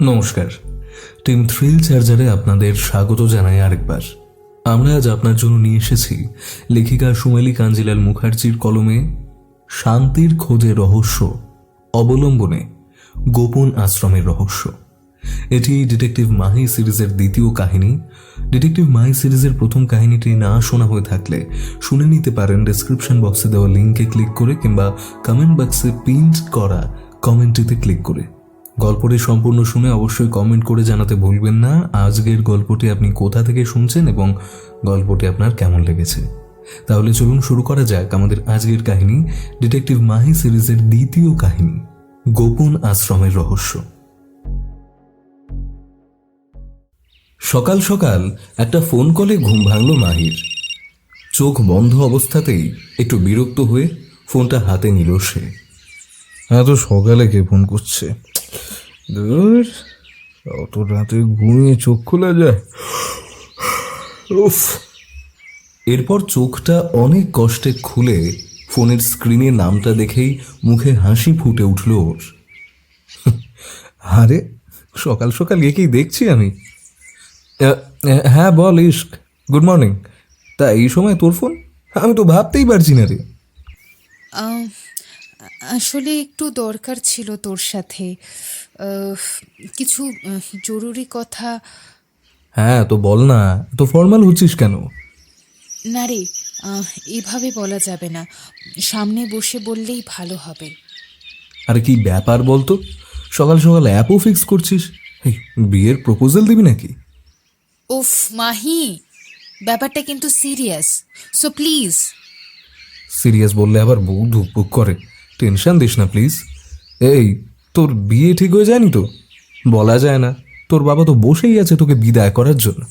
নমস্কার, team thrill চার্জারে আপনাদের স্বাগত জানাই আরেকবার। আমরা আজ আপনার জন্য নিয়ে এসেছি লেখিকা সুমেলি কাঞ্জিলাল মুখার্জির কলমে শান্তির খোঁজে রহস্য অবলম্বনে গোপন আশ্রমের রহস্য। এটি ডিটেকটিভ মাহি সিরিজের দ্বিতীয় কাহিনী। ডিটেকটিভ মাহি সিরিজের প্রথম কাহিনীটি না শোনা হয়ে থাকলে শুনে নিতে পারেন ডেসক্রিপশন বক্সে দেওয়া লিঙ্কে ক্লিক করে কিংবা কমেন্ট বক্সে পিন্ট করা কমেন্টটিতে ক্লিক করে। গল্পটি সম্পূর্ণ শুনে অবশ্যই কমেন্ট করে জানাতে ভুলবেন না আজকের গল্পটি আপনি কোথা থেকে শুনছেন এবং গল্পটি আপনার কেমন লেগেছে। তাহলে চলুন শুরু করা যাক আমাদের আজকের কাহিনী, ডিটেকটিভ মাহি সিরিজের দ্বিতীয় কাহিনী, গোপন আশ্রমের রহস্য। সকাল সকাল একটা ফোন কলে ঘুম ভাঙল মাহির। চোখ বন্ধ অবস্থাতেই একটু বিরক্ত হয়ে ফোনটা হাতে নিল সে। এত সকালে কে ফোন করছে? ধুর, অত রাতে ঘুমিয়ে চোখ খোলা যায়? উফ। এরপর চোখটা অনেক কষ্টে খুলে ফোনের স্ক্রিনে নামটা দেখেই মুখে হাসি ফুটে উঠল ওর। আরে, সকাল সকাল একেই দেখছি আমি। হ্যাঁ বল ইশক, গুড মর্নিং। তা এই সময় তোর ফোন? আমি তো ভাবতেই পারছি না রে। আসলে একটু দরকার ছিল তোর সাথে, কিছু জরুরি কথা। হ্যাঁ তো বল না, তো ফর্মাল হচ্ছিস কেন? না রে, এভাবে বলা যাবে না, সামনে বসে বললেই ভালো হবে। আরে কি ব্যাপার বলতো, সকাল সকাল অ্যাপও ফিক্স করছিস? এই, বিয়ের প্রপোজাল দিবি নাকি? উফ মাহি, ব্যাপারটা কিন্তু সিরিয়াস, সো প্লিজ। সিরিয়াস বললে আবার বউ ধুকপুক করে। টেনশন দিস না প্লিজ। এই, তোর বিয়ে ঠিক হয়ে যায়নি তো? বলা যায় না, তোর বাবা তো বসেই আছে তোকে বিদায় করার জন্য।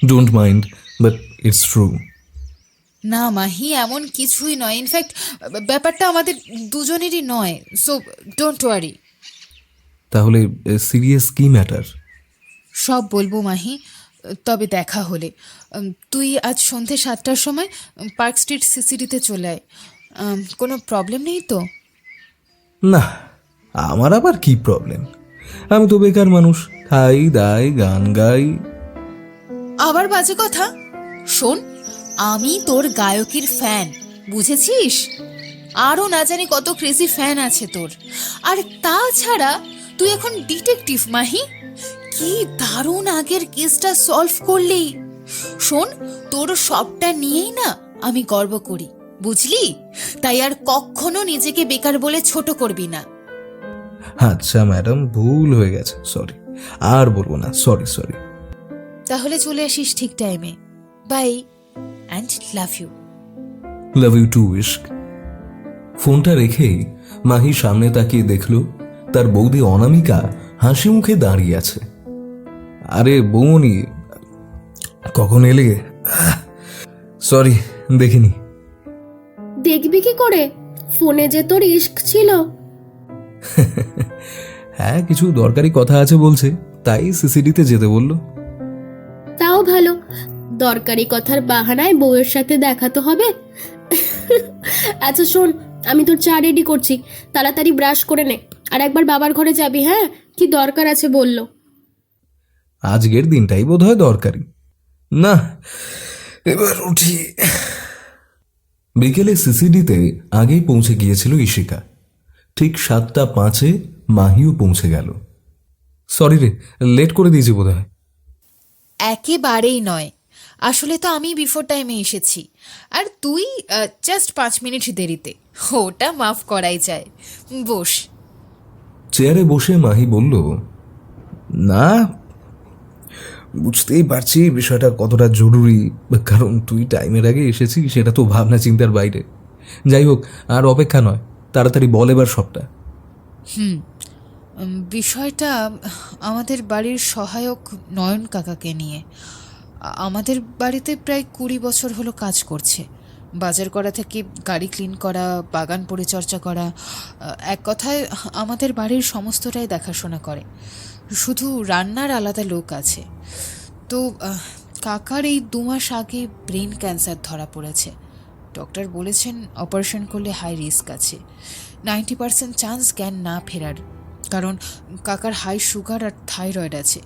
Don't mind, but it's true. না মাহি, এমন কিছুই নয়। ইনফ্যাক্ট ব্যাপারটা আমাদের দুজনেরই নয়, সো ডোন্ট ওয়ারি। তাহলে সিরিয়াস কি ম্যাটার? সব বলবো মাহি, তবে দেখা হলে। তুই আজ সন্ধে 7টার সময় পার্ক স্ট্রিট সিসিডিতে চলে আয়। কোনো প্রবলেম নেই তো? না, আমার আবার কি প্রবলেম? আমি তো বেকার মানুষ, খাই দাই গান গাই। আবার বাজে কথা। শোন, আমি তোর গায়কের ফ্যান, বুঝেছিস? আরও না জানি কত ক্রেজি ফ্যান আছে তোর। আর তাছাড়া তুই এখন ডিটেকটিভ মাহি, কি দারুণ আগের কেসটা সলভ করলি। শোন, তোর সবটা নিয়েই না আমি গর্ব করি, বুঝলি? তাই আর কখনো নিজেকে বেকার বলে ছোট করবি না। আচ্ছা ম্যাডাম, ভুল হয়ে গেছে, সরি। আর বলবো না, সরি সরি। তাহলে চলে আসিস ঠিক টাইমে। Bye and love you. Love you too Ishq. ফোনটা রেখেই মাহি সামনে তাকিয়ে দেখল তার বৌদি অনামিকা হাসি মুখে দাঁড়িয়ে আছে। আরে বৌমনি, কখন এলে? সরি, দেখিনি। দেখবি কি করে, ফোনে যে তোর ইশক ছিল। হ্যাঁ, কিছু দরকারি কথা আছে বলছে, তাই সিসিডিতে যেতে বললো। তাও ভালো, দরকারি কথার বাহানায় বউয়ের সাথে দেখা তো হবে। আচ্ছা শোন, আমি তোর চা রেডি করছি, তাড়াতাড়ি ব্রাশ করে নে। আর একবার বাবার ঘরে যাবি, হ্যাঁ? কি দরকার আছে বললো। আজকের দিনটাই বোধ হয় দরকারি। না, এবার উঠি। বিকেলে সিসিডিতে আগেই পৌঁছে গিয়েছিল ইশিকা। ঠিক 7:05 মাহিও পৌঁছে গেল। সরি রে, লেট করে দিয়েছি বোধ হয়। একেবারেই নয়, আসলে তো আমি বিফোর টাইমে এসেছি, আর তুই জাস্ট 5 মিনিট দেরিতে। ওটা মাফ করাই যায়। বস। চেয়ারে বসে মাহি বলল, না, বুঝতেই পারছি বিষয়টা কতটা জরুরি, কারণ তুই টাইমের আগে এসেছিস, সেটা তো ভাবনা চিন্তার বাইরে। যাই হোক, আর অপেক্ষা নয়, তাড়াতাড়ি বল এবার সবটা। বিষয়টা আমাদের বাড়ির সহায়ক নয়ন কাকাকে নিয়ে। আমাদের বাড়িতে প্রায় 20 বছর হলো কাজ করছে। বাজার করা থেকে গাড়ি ক্লিন করা, বাগান পরিচর্যা করা, এক কথায় আমাদের বাড়ির সমস্তটাই দেখাশোনা করে। শুধু রান্নার আলাদা লোক আছে। তো কাকার এই 2 মাস আগে ব্রেন ক্যান্সার ধরা পড়েছে। ডক্টর বলেছেন অপারেশন করলে হাই রিস্ক আছে, 90% চান্স জ্ঞান না ফেরার। কারণ কাকার হাই সুগার আর থাইরয়েড আছে।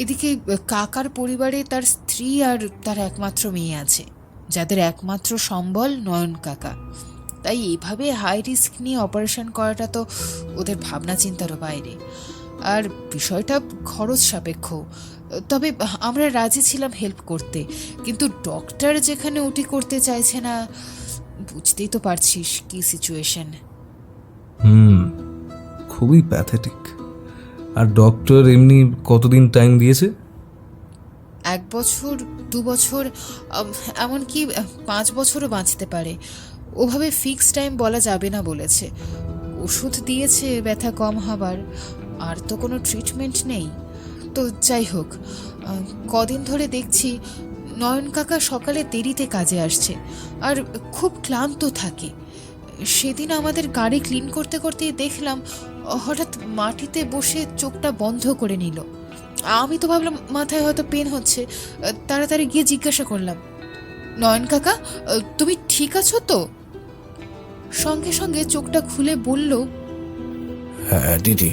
এদিকে কাকার পরিবারে তার স্ত্রী আর তার একমাত্র মেয়ে আছে, যাদের একমাত্র সম্বল নয়ন কাকা। তাই এইভাবে হাই রিস্ক নিয়ে অপারেশন করাটা তো ওদের ভাবনা চিন্তারও বাইরে। আর বিষয়টা খরচ সাপেক্ষ। তবে আমরা রাজি ছিলাম হেল্প করতে, কিন্তু ডক্টর যেখানে ওটি করতে চাইছে না, বুঝতেই তো পারছিস কি সিচুয়েশন। খুবই প্যাথেটিক। আর ডক্টর এমনি কতদিন টাইম দিয়েছে? 1 বছর, 2 বছর, এমনকি 5 বছরও বাঁচতে পারে। ওভাবে ফিক্স টাইম বলা যাবে না বলেছে। ওষুধ দিয়েছে ব্যথা কম হবার, আর তো কোনো ট্রিটমেন্ট নেই। তো যাই হোক, কদিন ধরে দেখছি নয়ন কাকা সকালে দেরিতে কাজে আসছে আর খুব ক্লান্ত থাকে। সেদিন আমাদের গাড়ি ক্লিন করতে করতে দেখলাম হঠাৎ মাটিতে বসে চোখটা বন্ধ করে নিল। আমি তো ভাবলাম মাথায় হয়তো পেন হচ্ছে। তাড়াতাড়ি গিয়ে জিজ্ঞাসা করলাম, নয়ন কাকা, তুমি ঠিক আছো তো? সঙ্গে সঙ্গে চোখটা খুলে বলল, হ্যাঁ দিদি,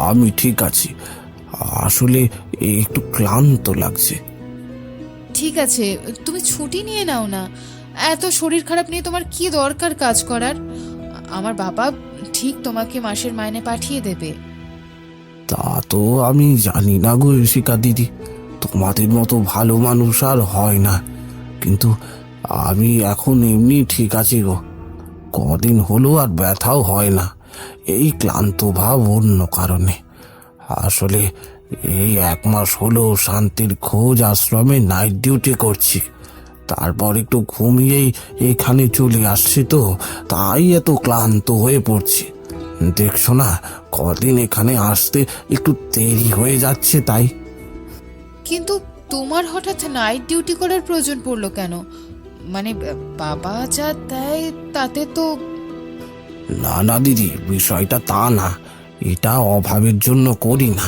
আমি ঠিক আছি। আসলে একটু ক্লান্ত লাগছে। ঠিক আছে, তুমি ছুটি নিয়ে নাও না। এত শরীর খারাপ নিয়ে তোমার কি দরকার কাজ করার? আমার বাবা ঠিক তোমাকে মাসের মাইনে পাঠিয়ে দেবে। তা তো আমি জানি না গো শিখা দিদি, তোমাদের মতো ভালো মানুষ আর হয় না। কিন্তু আমি এখন এমনি ঠিক আছি গো। কদিন হলো আর ব্যথাও হয় না। এই ক্লান্ত ভাব অন্য কারণে। আসলে এই 1 মাস হলো শান্তির খোঁজ আশ্রমে নাইট ডিউটি করছি। তারপর একটু ঘুমিয়েই এখানে চলে আসছি, তো তাই এত ক্লান্ত হয়ে পড়ছি। দেখছো না, কদিন এখানে আসতে একটু দেরি হয়ে যাচ্ছে তাই। কিন্তু তোমার হঠাৎ নাইট ডিউটি করার প্রয়োজন পড়লো কেন? মানে বাবা যা দেয় তাতে তো। না না দিদি, বিষয়টা তা না। এটা অভাবের জন্য করি না,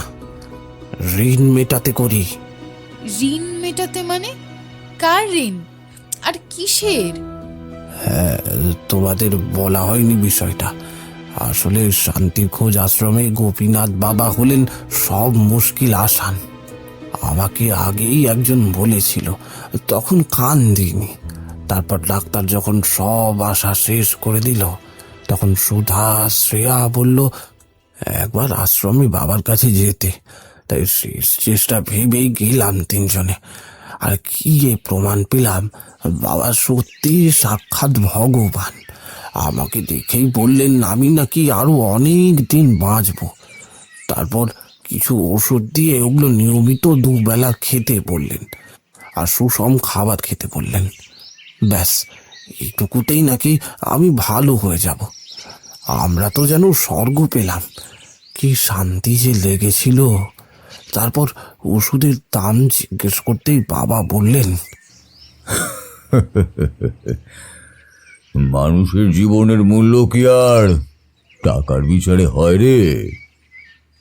ঋণ মেটাতে করি। ঋণ মেটাতে মানে? কার ঋণ আর কিসের? হ্যাঁ, তোমাদের বলা হয়নি বিষয়টা। আসলে শান্তির খোঁজ আশ্রমে গোপীনাথ বাবা হলেন সব মুশকিল আসান। আমাকে আগেই একজন বলেছিল, তখন কান দিইনি। তারপর ডাক্তার যখন সব আশা শেষ করে দিল, তখন সুধা শ্রেয়া বলল একবার আশ্রমে বাবার কাছে যেতে। তাই শেষ চেষ্টা ভেবেই গেলাম 3 জনে। আর কি প্রমাণ পেলাম, বাবা সত্যি সাক্ষাৎ ভগবান। আমাকে দেখেই বললেন আমি নাকি আরো অনেক দিন বাঁচবো। তারপর কিছু ওষুধ দিয়ে ওগুলো নিয়মিত 2 বেলা খেতে বললেন, আর সুষম খাবার খেতে বললেন। ব্যাস, এইটুকুতেই নাকি আমি ভালো হয়ে যাব। আমরা তো যেন স্বর্গ পেলাম। কি শান্তি যে লেগেছিল। তারপর ওষুধের দাম জিজ্ঞেস করতেই বাবা বললেন, মানুষের জীবনের মূল্য কি আর টাকার বিচারে হয় রে?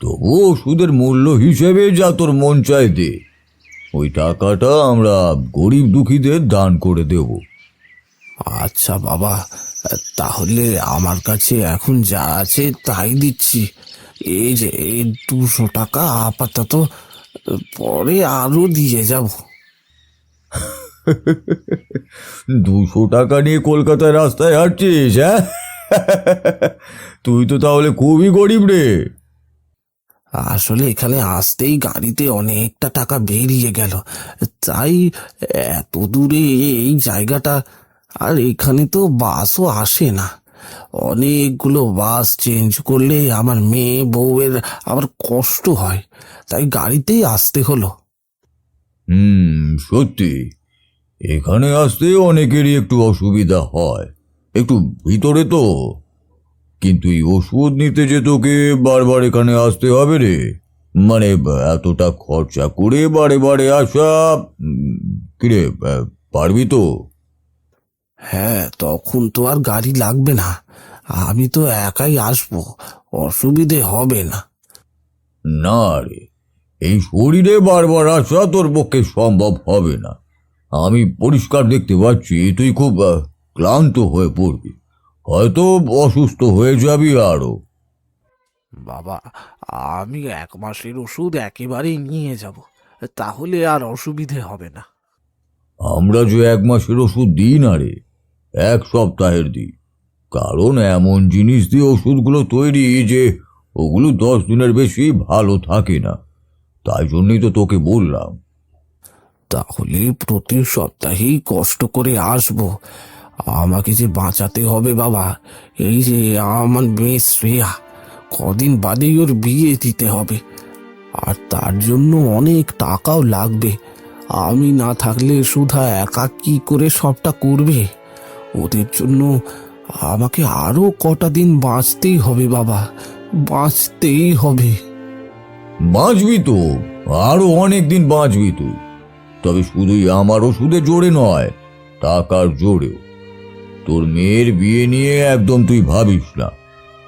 তবু ওষুধের মূল্য হিসেবে যা তোর মন চায় দে। ওই টাকাটা আমরা গরিব দুঃখীদের দান করে দেব। আচ্ছা বাবা, তাহলে আমার কাছে এখন যা আছে তাই দিচ্ছি। এই যে 200 টাকা আপাতত, পরে আরো দিয়ে যাব। 200 টাকা নিয়ে কলকাতায় রাস্তায় হাঁটছিস? হ্যাঁ, তুই তো তাহলে খুবই গরিব রে। আসলে এখানে আসতেই গাড়িতে অনেকটা টাকা বেরিয়ে গেল, তাই এত দূরে এই জায়গাটা। আর এখানে তো বাসও আসে না। অনেকগুলো বাস চেঞ্জ করলে আমার মেয়ে বউয়ের আবার কষ্ট হয়, তাই গাড়িতেই আসতে হলো। সত্যি এখানে আসতে অনেকেরই একটু অসুবিধা হয়, একটু ভিতরে তো। কিন্তু এই ওষুধ নিতে যে তোকে বারবার এখানে আসতে হবে রে, মানে এতটা খরচা করে বারে বারে আসা, কিরে পারবি তো? হ্যাঁ, তখন তো আর গাড়ি লাগবে না। আমি তো একাই আসবো, অসুবিধে হবে না। না রে, এই শরীরে বারবার আসা তোর পক্ষে সম্ভব হবে না। আমি পরিষ্কার দেখতে পাচ্ছি তুই খুব ক্লান্ত হয়ে পড়বি, হয়তো অসুস্থ হয়ে যাবি আরো। বাবা, আমি 1 মাসের ওষুধ একেবারেই নিয়ে যাব, তাহলে আর অসুবিধে হবে না। আমরা যে 1 মাসের ওষুধ দিই না রে, 1 সপ্তাহের দিই। কারণ এমন জিনিস দিয়ে ওষুধগুলো তৈরি যে ওগুলো 10 দিনের বেশি ভালো থাকে না। তাই জন্যই তো তোকে বললাম। তাহলে প্রতি সপ্তাহেই কষ্ট করে আসবো। আমাকে যে বাঁচাতে হবে বাবা। এই যে আমার মেয়ে শ্রেয়া, কদিন বাদেই ওর বিয়ে দিতে হবে, আর তার জন্য অনেক টাকাও লাগবে। আমি না থাকলে সুধা একা কি করে সবটা করবে? ওদের জন্য আমাকে আরো কটা দিন বাঁচতেই হবে বাবা, বাঁচতেই হবে। বাঁচবি তো, আরো অনেক দিন বাঁচবি তুই। তবে শুধুই আমার ওষুধে জোরে নয়, টাকার জোরেও। তোর মেয়ের বিয়ে নিয়ে একদম তুই ভাবিস না,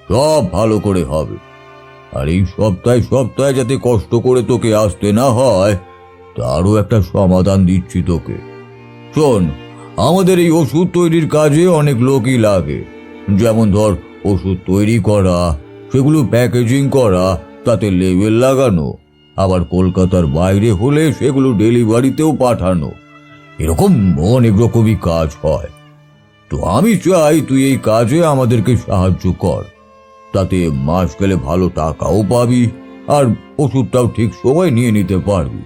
সব ভালো করে হবে। আর এই সপ্তাহে সপ্তাহে যাতে কষ্ট করে তোকে আসতে না হয়, তারও একটা সমাধান দিচ্ছি তোকে। শোন, আমাদের এই ওষুধ তৈরির কাজে অনেক লোকই লাগে। যেমন ধর, ওষুধ তৈরি করা, সেগুলো প্যাকেজিং করা, তাতে লেবেল লাগানো, আবার কলকাতার বাইরে হলে সেগুলো ডেলিভারিতেও পাঠানো, এরকম অনেক রকমই কাজ হয়। তো আমি চাই তুই এই কাজে আমাদেরকে সাহায্য কর। তাতে মাস গেলে ভালো টাকাও পাবি, আর ওষুধটাও ঠিক সময় নিয়ে নিতে পারবি।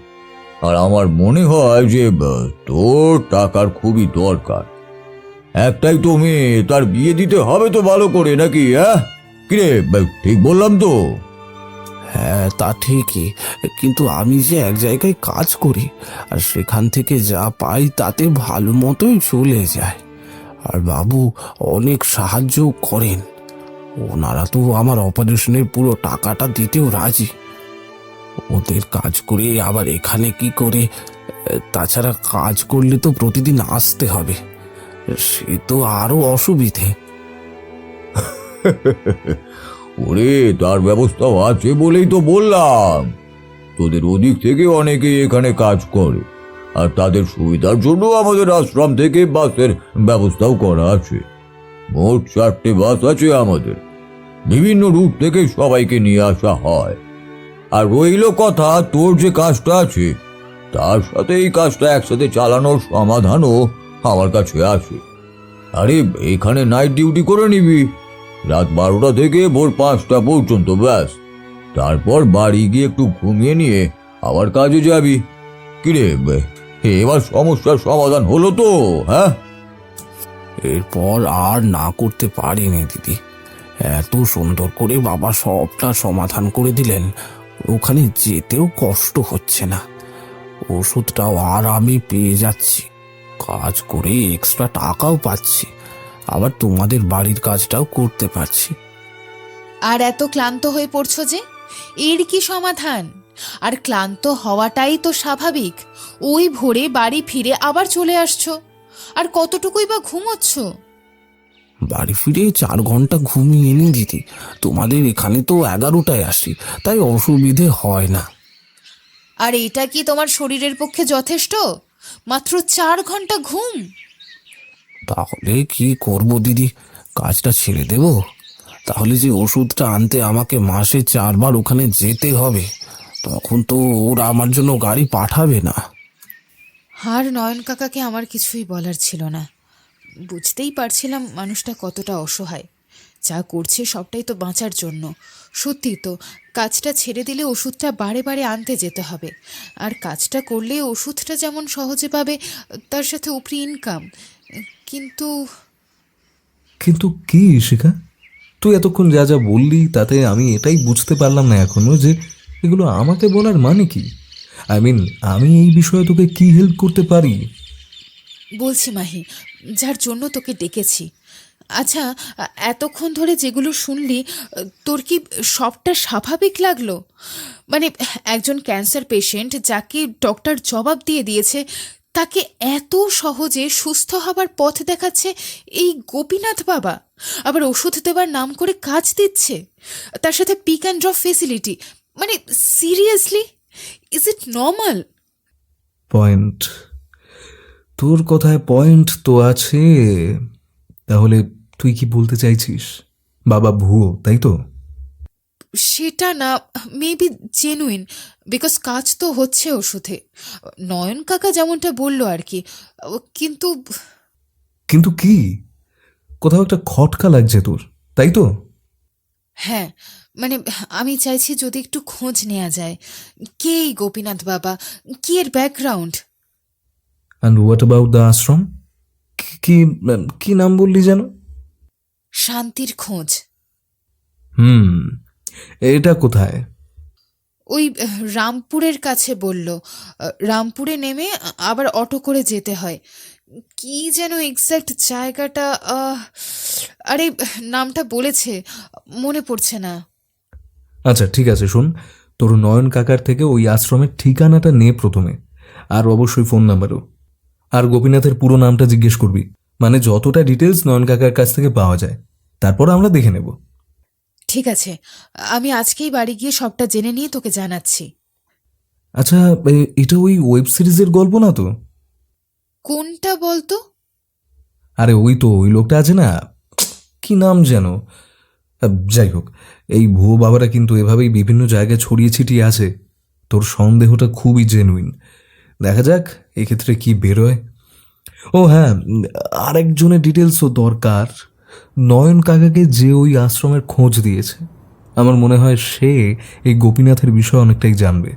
আর আমার মনে হয় যে তোর টাকার খুবই দরকার। একটাই তো মেয়ে, তার বিয়ে দিতে হবে তো ভালো করে, নাকি? হ্যাঁ কিরে, ঠিক বললাম তো? হ্যাঁ, তা ঠিকই, কিন্তু আমি যে এক জায়গায় কাজ করি, আর সেখান থেকে যা পাই তাতে ভালো মতোই চলে যায়। আর বাবু অনেক সাহায্য করেন। ওনারা তো আমার অপারেশনের পুরো টাকাটা দিতেও রাজি। ওদের কাজ করে আবার এখানে কি করে? তাছাড়া কাজ করলে তো প্রতিদিন আসতে হবে, সে তো আরো অসুবিধে। ওরে, তার ব্যবস্থাও আছে বলেই তো বললাম। তোদের ওদিক থেকে অনেকেই এখানে কাজ করে, আর তাদের সুবিধার জন্য আমাদের আশ্রম থেকে বাসের ব্যবস্থাও করা আছে। মোট 4টে বাস আছে আমাদের। বিভিন্ন রুট থেকে সবাইকে নিয়ে আসা হয়। আর রইল কথা, তোর যে কাজটা আছে, তার সাথে এই কাজটা একসাথে চালানোর সমাধানও আমার কাছে আছে। আরে, এখানে নাইট ডিউটি করে নিবি, রাত 12টা থেকে ভোর 5টা পর্যন্ত, ব্যাস। তারপর বাড়ি গিয়ে একটু ঘুমিয়ে নিয়ে আবার কাজে যাবি। কিরে, এবার সমস্যার সমাধান হলো তো? হ্যাঁ, এরপর আর না করতে পারিনি দিদি। এত সুন্দর করে বাবা সবটা সমাধান করে দিলেন, ওখানে যেতেও কষ্ট হচ্ছে না। ওষুধটাও আর আমি পেয়ে যাচ্ছি, কাজ করে এক্সট্রা টাকাও পাচ্ছি, আবার তোমাদের বাড়ির কাজটাও করতে পারছি। আর এত ক্লান্ত হয়ে পড়ছো যে, এর কি সমাধান? আর ক্লান্ত হওয়াটাই তো স্বাভাবিক। ওই ভোরে বাড়ি ফিরে আবার চলে আসছো, আর কতটুকুই বা ঘুমোচ্ছ? বাড়ি ফিরে 4 ঘন্টা ঘুমিয়ে নি দিদি। তোমাদের এখানে তো 11টায় আসি, তাই অসুবিধে হয় না। আর এটা কি তোমার শরীরের পক্ষে যথেষ্ট? মাত্র 4 ঘন্টা ঘুম? তাহলে কি করব দিদি, কাজটা ছেড়ে দেব? তাহলে যে ওষুধটা আনতে আমাকে মাসে 4 বার ওখানে যেতে হবে, তখন তো ওরা আমার জন্য গাড়ি পাঠাবে না। আর নয়ন কাকাকে আমার কিছুই বলার ছিল না। বুঝতেই পারছিলাম মানুষটা কতটা অসহায়। যা করছে সবটাই তো বাঁচার জন্য। সত্যি তো, কাজটা ছেড়ে দিলে ওষুধটা বারে বারে আনতে যেতে হবে, আর কাজটা করলে ওষুধটা যেমন সহজে পাবে, তার সাথে উপরি ইনকাম। কিন্তু কিন্তু কি শিখা, তুই এতক্ষণ যা যা বললি তাতে আমি এটাই বুঝতে পারলাম না এখনো যে এগুলো আমাকে বলার মানে কি। আমি এই বিষয়ে তোকে কি হেল্প করতে পারি? বলছি মাহি, যার জন্য তোকে ডেকেছি। আচ্ছা, এতক্ষণ ধরে যেগুলো শুনলি, তোর কি সবটা স্বাভাবিক লাগলো? মানে, একজন ক্যান্সার পেশেন্ট যাকে ডক্টর জবাব দিয়ে দিয়েছে, তাকে এত সহজে সুস্থ হবার পথ দেখাচ্ছে এই গোপীনাথ বাবা, আবার ওষুধ দেবার নাম করে কাজ দিচ্ছে, তার সাথে পিক অ্যান্ড ড্রপ ফেসিলিটি। মানে seriously, is it normal? Point, তোর কথায় পয়েন্ট তো আছে। তাহলে তুই কি বলতে চাইছিস? বাবা ভুয়ো, তাই তো? সেটা না, মেবি জেনুইন, বিকজ কাজ তো হচ্ছে ওষুধে। নয়ন কাকা যেমনটা বললো আর কি। কিন্তু কিন্তু কি? কোথাও একটা খটকা লাগছে তোর, তাই তো? হ্যাঁ, মানে আমি চাইছি যদি একটু খোঁজ নেওয়া যায়, কে এই গোপীনাথ বাবা, কি এর background. And what about the ashram? কি কি নাম বললি যেন? শান্তির খোঁজ। হুম, এটা কোথায়? ওই রামপুরের কাছে বলল। রামপুরে নেমে আবার অটো করে যেতে হয়। কি যেন এক্স্যাক্ট জায়গাটা, আরে নামটা বলেছে, মনে পড়ছে না। আচ্ছা ঠিক আছে, শোন, তোর নয়ন কাকার থেকে ওই আশ্রমের ঠিকানাটা নে প্রথমে, আর অবশ্যই ফোন নাম্বারও। আর গোপীনাথের পুরো নামটা জিজ্ঞেস করবি, মানে যতটা ডিটেলস নয়ন কাকার কাছ থেকে পাওয়া যায়, তারপর আমরা দেখে নেব। ঠিক আছে, আমি আজকেই বাড়ি গিয়ে সবটা জেনে নিয়ে তোকে জানাচ্ছি। আচ্ছা, এটা ওই ওয়েব সিরিজের গল্প না তো? কোনটা বলতো? আরে ওই তো, ওই লোকটা আছে না, কি নাম যেন? যাই হোক, এই ভুয়ো বাবারা কিন্তু এভাবেই বিভিন্ন জায়গায় ছড়িয়ে ছিটিয়ে আছে। তোর সন্দেহটা খুবই জেনুইন। দেখা যাক এক্ষেত্রে কি বেরোয়। ও হ্যাঁ, আরেকজনের ডিটেলসও দরকার। নয়ন কাকাকে যে ওই আশ্রমের খোঁজ দিয়েছে, আমার মনে হয় সে এই গোপীনাথের বিষয়ে অনেকটাই জানবে।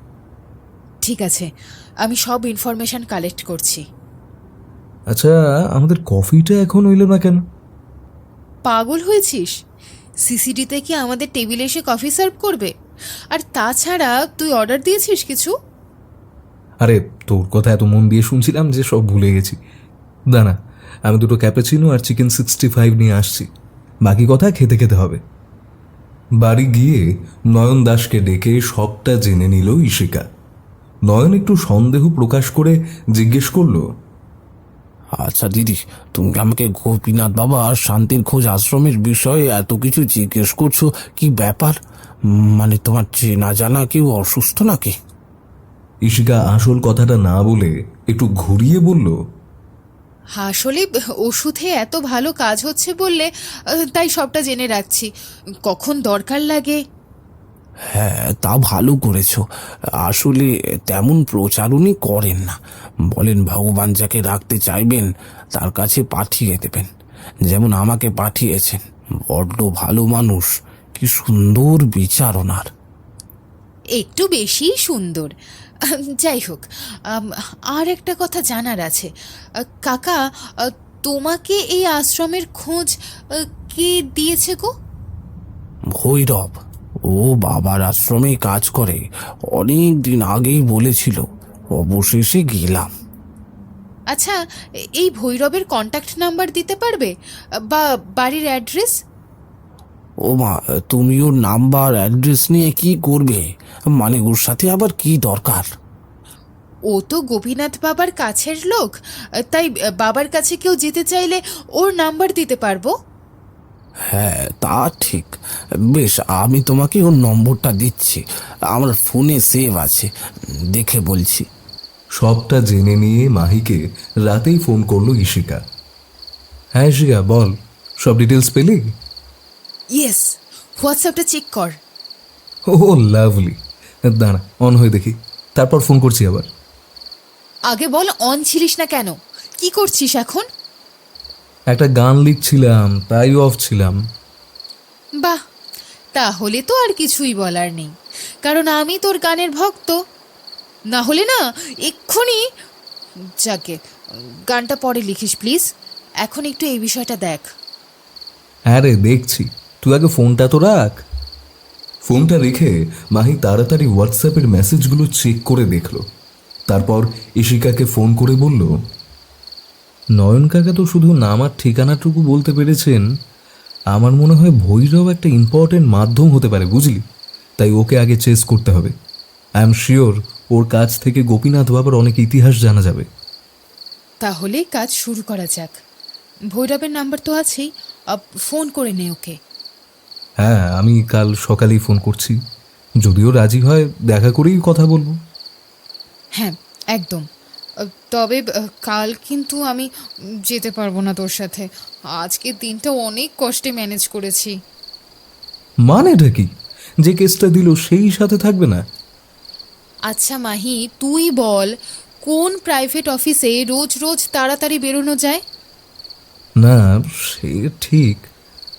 ঠিক আছে, আমি সব ইনফরমেশন কালেক্ট করছি। আচ্ছা, আমাদের কফিটা এখন হইল না কেন? পাগল হয়েছিস? সিসিডিতে কি আমাদের টেবিলে এসে কফি সার্ভ করবে? আর তাছাড়া তুই অর্ডার দিয়েছিস কিছু? আরে তোর কথা এত মন দিয়ে শুনছিলাম যে সব ভুলে গেছি। দাঁড়া, আমি দুটো ক্যাপাচিনো আর চিকেন 65 নিয়ে আসছি, বাকি কথা খেতে খেতে হবে। বাড়ি গিয়ে নয়ন দাসকে ডেকে সবটা জেনে নিল ঈশিকা। নয়ন একটু সন্দেহ প্রকাশ করে জিজ্ঞেস করলো, আচ্ছা দিদি, তুমি আমাকে গোপীনাথ বাবা আর শান্তির খোঁজ আশ্রমের বিষয়ে এত কিছু জিজ্ঞেস করছো, কি ব্যাপার? মানে তোমার চেনা জানা কেউ অসুস্থ নাকি? ঈশিকা আসল কথাটা না বলে একটু ঘুরিয়ে বলল, আসলে ওষুধে এত ভালো কাজ হচ্ছে বললে তাই সবটা জেনে রাখছি, কখন দরকার লাগে। হ্যাঁ, তা ভালো করেছো। আসলে তেমন প্রচারণই করেন না, বলেন ভগবান যাকে রাখতে চাইবেন তার কাছে পাঠিয়ে দেবেন, যেমন আমাকে পাঠিয়েছেন। বড্ড ভালো মানুষ, কি সুন্দর বিচার ওনার। একটু বেশি সুন্দর। যাই হোক, আর একটা কথা জানার আছে। কাকা, তোমাকে এই আশ্রমের খোঁজ কে দিয়েছে গো? ভৈরব, ও বাবার আশ্রমে কাজ করে, অনেক দিন আগেই বলেছিল, অবশেষে গেলাম। আচ্ছা, এই ভৈরবের কন্ট্যাক্ট নাম্বার দিতে পারবে, বা বাড়ির অ্যাড্রেস? ও মা, তুমি ওর নাম্বার অ্যাড্রেস নিয়ে কি করবে? মানে ওর সাথে আবার কি দরকার? ও তো গোপীনাথ বাবার কাছের লোক, তাই বাবার কাছে কেউ যেতে চাইলে ওর নাম্বার দিতে পারবো। হ্যাঁ তা ঠিক। বেশ, আমি তোমাকে ওর নম্বরটা দিচ্ছি, আমার ফোনে সেভ আছে, দেখে বলছি। সবটা জেনে নিয়ে মাহিকে রাতেই ফোন করলো ঈশিকা। হ্যাঁ ঈশিকা বল, সব ডিটেলস পেলি? ইয়েস, হোয়াটসঅ্যাপটা চেক কর। ও লাভলি, দাঁড়া অন হয়ে দেখি, তারপর ফোন করছি আবার। আগে বল, অন ছিলিস না কেন? কি করছিস এখন? একটা গান লিখছিলাম, তাই অফ ছিলাম। বাহ, তাহলে তো আর কিছুই বলার নেই, কারণ আমি তোর গানের ভক্ত। না হলে না এক্ষুনি, যাকে, গানটা পরে লিখিস প্লিজ, এখন একটু এই বিষয়টা দেখ। হ্যাঁ রে দেখছি, তুই আগে ফোনটা তো রাখ। ফোনটা রেখে মাহি তাড়াতাড়ি হোয়াটসঅ্যাপের মেসেজগুলো চেক করে দেখল। তারপর ঈশিকাকে ফোন করে বলল, নয়ন কাকা তো শুধু নাম আর ঠিকানাটুকু বলতে পেরেছেন। আমার মনে হয় ভৈরব একটা ইম্পর্টেন্ট মাধ্যম হতে পারে, বুঝলি? তাই ওকে আগে চেস করতে হবে। আই এম শিওর ওর কাছ থেকে গোপীনাথ বাবার অনেক ইতিহাস জানা যাবে। তাহলে কাজ শুরু করা যাক। ভৈরবের নাম্বার তো আছেই, ফোন করে নে ওকে। হ্যাঁ, আমি কাল সকালেই ফোন করছি, যদিও রাজি হয় দেখা করেই কথা বলবো। হ্যাঁ একদম। তবে কাল কিন্তু আমি যেতে পারবো না তোর সাথে। আজকের দিনটা অনেক কষ্টে ম্যানেজ করেছি। মানেটা কি? যে কেসটা দিল সেই সাথে থাকবে না? আচ্ছা মাহি, তুই বল, কোন প্রাইভেট অফিসে রোজ রোজ তাড়াতাড়ি বেরোনো যায়? না, সে ঠিক,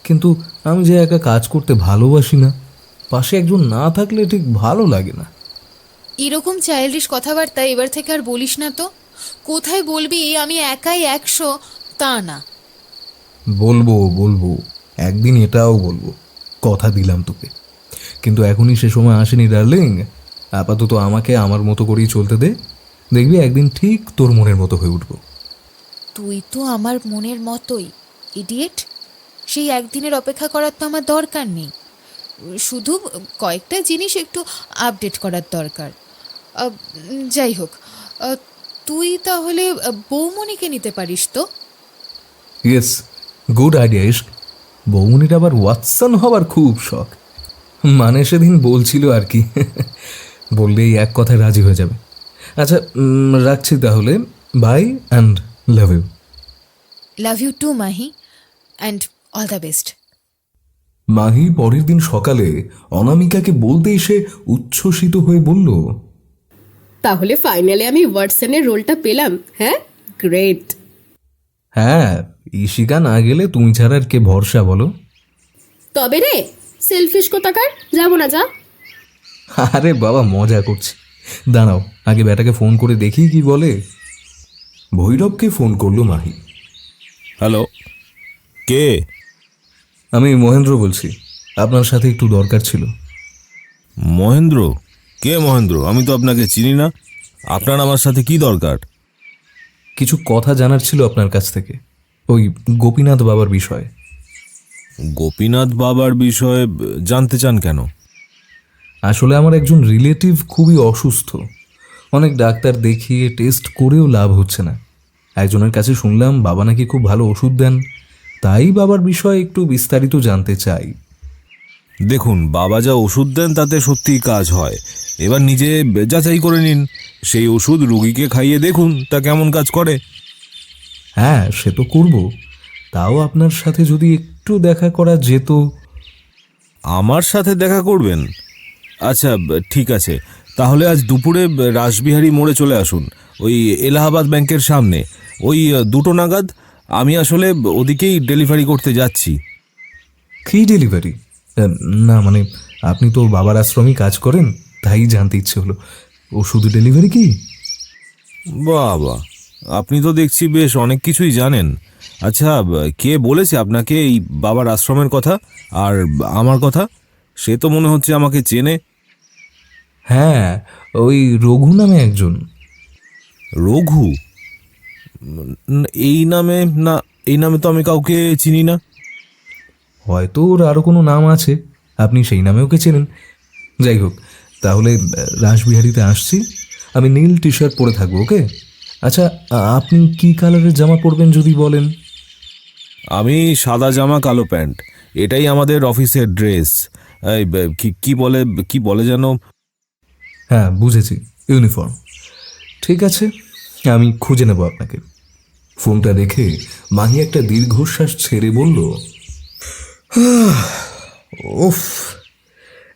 কিন্তু আমি যে একা কাজ করতে ভালোবাসি না, পাশে একজন না থাকলে ঠিক ভালো লাগে না। এরকম চাইল্ডিশ কথাবার্তা এবার থেকে আর বলিস না তো। কোথায় বলবি আমি একাই 100, তা না। বলবো বলবো, একদিন এটাও বলবো, কথা দিলাম তোকে। কিন্তু এখনই সে সময় আসেনি ডার্লিং। আপাতত আমাকে আমার মতো করেই চলতে দে, দেখবি একদিন ঠিক তোর মনের মতো হয়ে উঠবো। তুই তো আমার মনের মতোই, ইডিয়েট। সেই একদিনের অপেক্ষা করার তো আমার দরকার নেই, শুধু কয়েকটা জিনিস একটু আপডেট করার দরকার। যাই হোক, তুই তাহলে বৌমণিকে নিতে পারিস তো? Yes, good idea Ishq. বৌমনির আবার ওয়াটসন হবার খুব শখ, মানে সেদিন বলছিল আর কি। বললেই এক কথায় রাজি হয়ে যাবে। আচ্ছা, রাখছি তাহলে, bye and love you. Love you too Mahi, and all the best. Mahi পরের দিন সকালে অনামিকাকে বলতেই সে উচ্ছ্বসিত হয়ে বলল, তাহলে ফাইনালি আমি ওয়াটসনের রোলটা পেলাম। হ্যাঁ, গ্রেট। হ্যাঁ, ইশিকা না গেলে তুমি ছাড়া আর কে ভরসা বলো? তবে রে, সেলফিশ কোথাকার, যাবো না, যা। আরে বাবা, মজা করছি, দাঁড়াও আগে ব্যাটাকে ফোন করে দেখি কি বলে। ভৈরবকে ফোন করলো মাহি। হ্যালো, কে? আমি মহেন্দ্র বলছি, আপনার সাথে একটু দরকার ছিল। মহেন্দ্র? কে মহেন্দ্র? আমি তো আপনাকে চিনি না। আপনার আমার সাথে কি দরকার? কিছু কথা জানার ছিল আপনার কাছ থেকে, ওই গোপীনাথ বাবার বিষয়ে। গোপীনাথ বাবার বিষয়ে জানতে চান কেন? আসলে আমার একজন রিলেটিভ খুবই অসুস্থ, অনেক ডাক্তার দেখিয়ে টেস্ট করেও লাভ হচ্ছে না। একজনের কাছে শুনলাম বাবা নাকি খুব ভালো ওষুধ দেন, তাই বাবার বিষয়ে একটু বিস্তারিত জানতে চাই। দেখুন, বাবা যা ওষুধ দেন তাতে সত্যিই কাজ হয়। এবার নিজে যাচাই করে নিন, সেই ওষুধ রুগীকে খাইয়ে দেখুন তা কেমন কাজ করে। হ্যাঁ, সে তো করব, তাও আপনার সাথে যদি একটু দেখা করা যেত। আমার সাথে দেখা করবেন? আচ্ছা, ঠিক আছে, তাহলে আজ দুপুরে রাসবিহারী মোড়ে চলে আসুন, ওই এলাহাবাদ ব্যাংকের সামনে, ওই 2টো নাগাদ। আমি আসলে ওদিকেই ডেলিভারি করতে যাচ্ছি। কি ডেলিভারি? না মানে, আপনি তো বাবার আশ্রমেই কাজ করেন, তাই জানতে ইচ্ছে হলো। ওষুধ ডেলিভারি কি? বাবা, আপনি তো দেখছি বেশ অনেক কিছুই জানেন। আচ্ছা, কে বলেছে আপনাকে এই বাবার আশ্রমের কথা আর আমার কথা? সে তো মনে হচ্ছে আমাকে চেনে। হ্যাঁ, ওই রঘু নামে একজন। রঘু? এই নামে না, এই নামে তো আমি কাউকে চিনি না। হয়তো ওর আরও কোনো নাম আছে, আপনি সেই নামে ওকে চেনেন। যাই হোক, তাহলে রাসবিহারীতে আসছি, আমি নীল টি শার্ট পরে থাকবো, ওকে? আচ্ছা, আপনি কি কালারের জামা পরবেন যদি বলেন? আমি সাদা জামা কালো প্যান্ট, এটাই আমাদের অফিসের ড্রেস। এই কি বলে যেন? হ্যাঁ, বুঝেছি, ইউনিফর্ম। ঠিক আছে, আমি খুঁজে নেব আপনাকে। ফোনটা রেখে মাহি একটা দীর্ঘশ্বাস ছেড়ে বলল, উফ,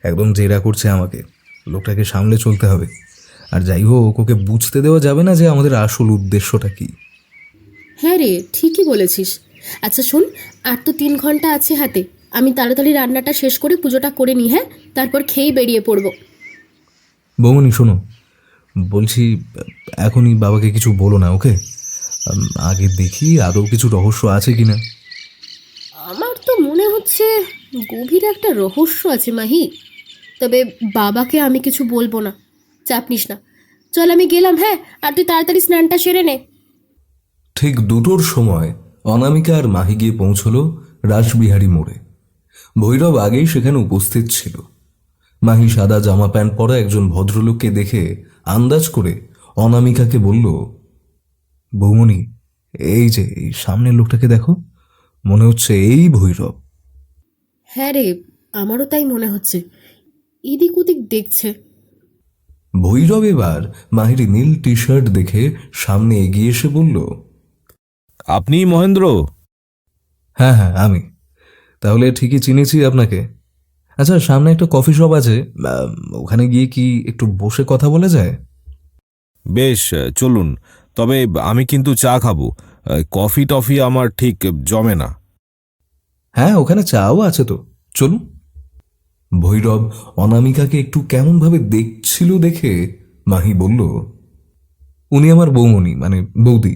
একদম জেরা করছে আমাকে। লোকটাকে সামলে চলতে হবে। আর যাই হোক, ওকে বুঝতে দেওয়া যাবে না যে আমাদের আসল উদ্দেশ্যটা কি। হ্যাঁ রে, ঠিকই বলেছিস। আচ্ছা শোন, আর তো 3 ঘন্টা আছে হাতে, আমি তাড়াতাড়ি রান্নাটা শেষ করে পুজোটা করে নিই। হ্যাঁ, তারপর খেয়ে বেরিয়ে পড়বো। বৌমনি শোনো, বলছি এখনই বাবাকে কিছু বলো না, ওকে? আগে দেখি আদৌ কিছু রহস্য আছে কিনা। আমার তো মনে হচ্ছে গভীর একটা রহস্য আছে মাহি, তবে বাবাকে আমি কিছু বলবো না, চাপ নিস না। চল আমি গেলাম, হ্যাঁ? আর তুই তাড়াতাড়ি স্নানটা সেরে নে। ঠিক 2টোর সময় অনামিকা আর মাহি গিয়ে পৌঁছলো রাসবিহারী মোড়ে। ভৈরব আগেই সেখানে উপস্থিত ছিল। মাহি সাদা জামা প্যান্ট পরা একজন ভদ্রলোককে দেখে আন্দাজ করে অনামিকাকে বলল, বৌমনি, এই যে এই সামনের লোকটাকে দেখো, মনে হচ্ছে এই ভৈরব। হ্যাঁ রে, আমারও তাই মনে হচ্ছে, এদিক ওদিক দেখছে। ভৈরব এবার মাহির নীল টি শার্ট দেখে সামনে এগিয়ে এসে বলল, আপনি মহেন্দ্র? হ্যাঁ হ্যাঁ, আমি। তাহলে ঠিকই চিনেছি আপনাকে। আচ্ছা, সামনে একটা কফি শপ আছে, ওখানে গিয়ে কি একটু বসে কথা বলা যায়? বেশ, চলুন। তবে আমি কিন্তু চা খাবো। কফি টফি আমার ঠিক জমে না। হ্যাঁ, ওখানে চাও আছে তো, চলুন। ভৈরব অনামিকাকে একটু কেমনভাবে দেখছিল দেখে মাহি বলল, উনি আমার বৌমণি, মানে বৌদি।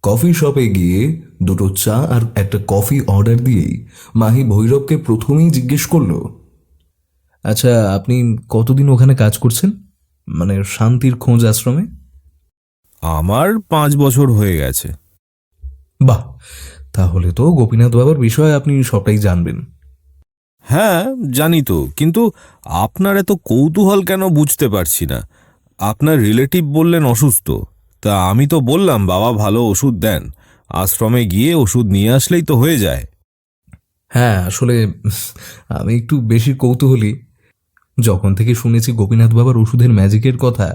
কফি শপে গিয়ে দুটো চা আর একটা কফি অর্ডার দিয়েই মাহি ভৈরবকে প্রথমেই জিজ্ঞেস করলো, আচ্ছা, আপনি কতদিন ওখানে কাজ করছেন, মানে শান্তির খোঁজ আশ্রমে? আমার 5 বছর হয়ে গেছে। বাহ, তাহলে তো গোপীনাথ বাবার বিষয়ে আপনি সবটাই জানবেন। হ্যাঁ, জানি তো, কিন্তু আপনার এত কৌতূহল কেন বুঝতে পারছি না। আপনার রিলেটিভ বললেন অসুস্থ, তা আমি তো বললাম বাবা ভালো ওষুধ দেন, আশ্রমে গিয়ে ওষুধ নিয়ে আসলেই তো হয়ে যায়। হ্যাঁ, আসলে আমি একটু বেশি কৌতূহলী। যখন থেকে শুনেছি গোপীনাথ বাবার ওষুধের ম্যাজিকের কথা,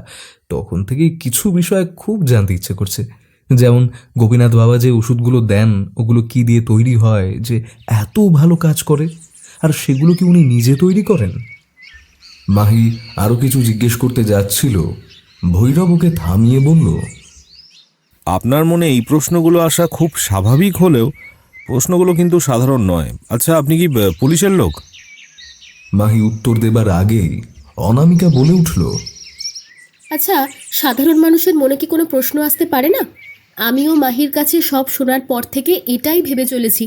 তখন থেকেই কিছু বিষয় খুব জানতে ইচ্ছে করছে। যেমন গোপীনাথ বাবা যে ওষুধগুলো দেন, ওগুলো কি দিয়ে তৈরি হয় যে এত ভালো কাজ করে, আর সেগুলো কি উনি নিজে তৈরি করেন? মাহি আরও কিছু জিজ্ঞেস করতে যাচ্ছিল, ভৈরব ওকে থামিয়ে বলল, আপনার মনে এই প্রশ্নগুলো আসা খুব স্বাভাবিক হলেও প্রশ্নগুলো কিন্তু সাধারণ নয়। আচ্ছা, আপনি কি পুলিশের লোক? মাহি উত্তর দেবার আগেই অনামিকা বলে উঠল, আচ্ছা, সাধারণ মানুষের মনে কি কোনো প্রশ্ন আসতে পারে না? আমিও মাহির কাছে সব শোনার পর থেকে এটাই ভেবে চলেছি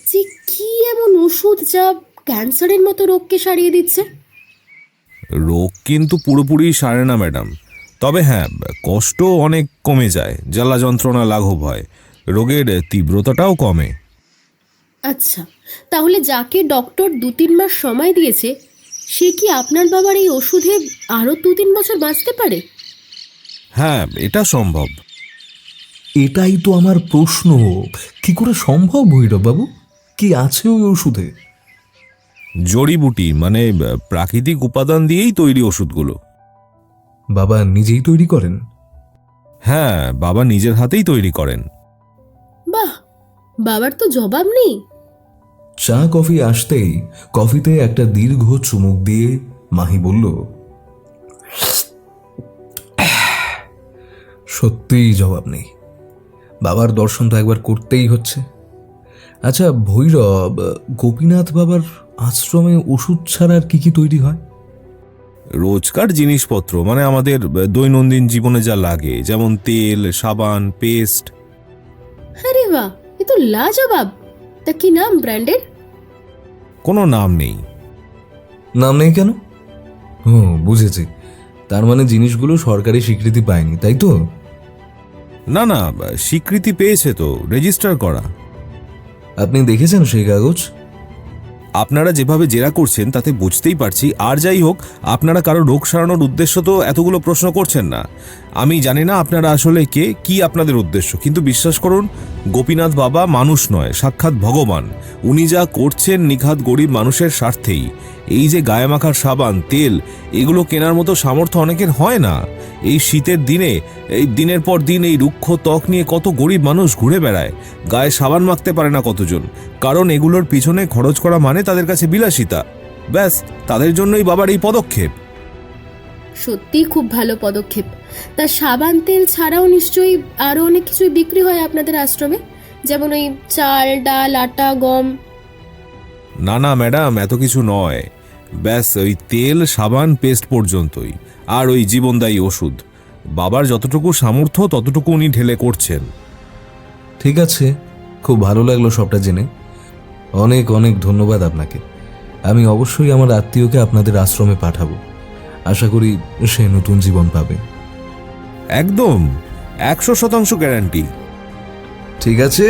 যে কি এমন ওষুধ যা ক্যান্সারের মতো রোগকে সারিয়ে দিচ্ছে। রোগ কিন্তু পুরোপুরি সারে না ম্যাডাম, তবে হ্যাঁ, কষ্ট অনেক কমে যায়, জ্বালা যন্ত্রণা লাঘব হয়, রোগের তীব্রতাটাও কমে। আচ্ছা, তাহলে যাকে ডক্টর 2-3 মাস সময় দিয়েছে, সে কি আপনার বাবার এই ওষুধে আরও 2-3 বছর বাঁচতে পারে? হ্যাঁ, এটা সম্ভব। এটাই তো আমার প্রশ্ন, কি করে সম্ভব ভৈরব বাবু? কি আছে ওই ওষুধে? জড়িবুটি, মানে প্রাকৃতিক উপাদান দিয়েই তৈরি ওষুধগুলো। বাবা নিজেই তৈরি করেন? হ্যাঁ, বাবা নিজের হাতেই তৈরি করেন। বাহ, বাবার তো জবাব নেই। চা কফি আসতেই কফিতে একটা দীর্ঘ চুমুক দিয়ে মাহি বলল, সত্যিই জবাব নেই। বাবার দর্শন তো একবার করতেই হচ্ছে। আচ্ছা ভৈরব, গোপীনাথ বাবার আশ্রমে ওষুধ ছাড়া আর কি কি তৈরি হয়? রোজকার জিনিসপত্র, মানে আমাদের দৈনন্দিন জীবনে যা লাগে, যেমন তেল, সাবান, পেস্ট। আরে বাহ, এ তো লাজবাব। তা কি নাম ব্র্যান্ডের? কোনো নাম নেই। নাম নেই কেন? ও, বুঝেছি, তার মানে জিনিসগুলো সরকারি স্বীকৃতি পায়নি, তাই তো? না না, স্বীকৃতি পেয়েছে তো, রেজিস্টার করা। আপনি দেখেছেন সেই কাগজ? আপনারা যেভাবে জেরা করছেন তাতে বুঝতেই পারছি। আর যাই হোক, আপনারা কারো রোগ সারানোর উদ্দেশ্য তো এতগুলো প্রশ্ন করছেন না। আমি জানি না আপনারা আসলে কে, কি আপনাদের উদ্দেশ্য, কিন্তু বিশ্বাস করুন, গোপীনাথ বাবা মানুষ নয়, সাক্ষাৎ ভগবান। উনি যা করছেন নিখাত গরিব মানুষের স্বার্থেই। এই যে গায়ে মাখার সাবান, তেল, এগুলো কেনার মতো সামর্থ্য অনেকের হয় না। এই শীতের দিনে, এই দিনের পর দিন এই রুক্ষ ত্বক নিয়ে কত গরিব মানুষ ঘুরে বেড়ায়, গায়ে সাবান মাখতে পারে না কতজন, কারণ এগুলোর পিছনে খরচ করা মানে তাদের কাছে বিলাসিতা। ব্যাস, তাদের জন্যই বাবার এই পদক্ষেপ। সত্যিই খুব ভালো পদক্ষেপ। তা সাবান তেল ছাড়াও নিশ্চয়ই আরও অনেক কিছুই বিক্রি হয় আপনাদের আশ্রমে, যেমন ওই চাল, ডাল, আটা, গম। না না ম্যাডাম, এত কিছু নয়। ব্যাস ওই তেল, সাবান, পেস্ট পর্যন্তই, আর ওই জীবনদায়ী ওষুধ। বাবার যতটুকু সামর্থ্য ততটুকু উনি ঢেলে করছেন। ঠিক আছে, খুব ভালো লাগলো সবটা জেনে। অনেক অনেক ধন্যবাদ আপনাকে। আমি অবশ্যই আমার আত্মীয়কে আপনাদের আশ্রমে পাঠাবো। আশা করি সে নতুন জীবন পাবে। একদম 100% গ্যারান্টি। ঠিক আছে,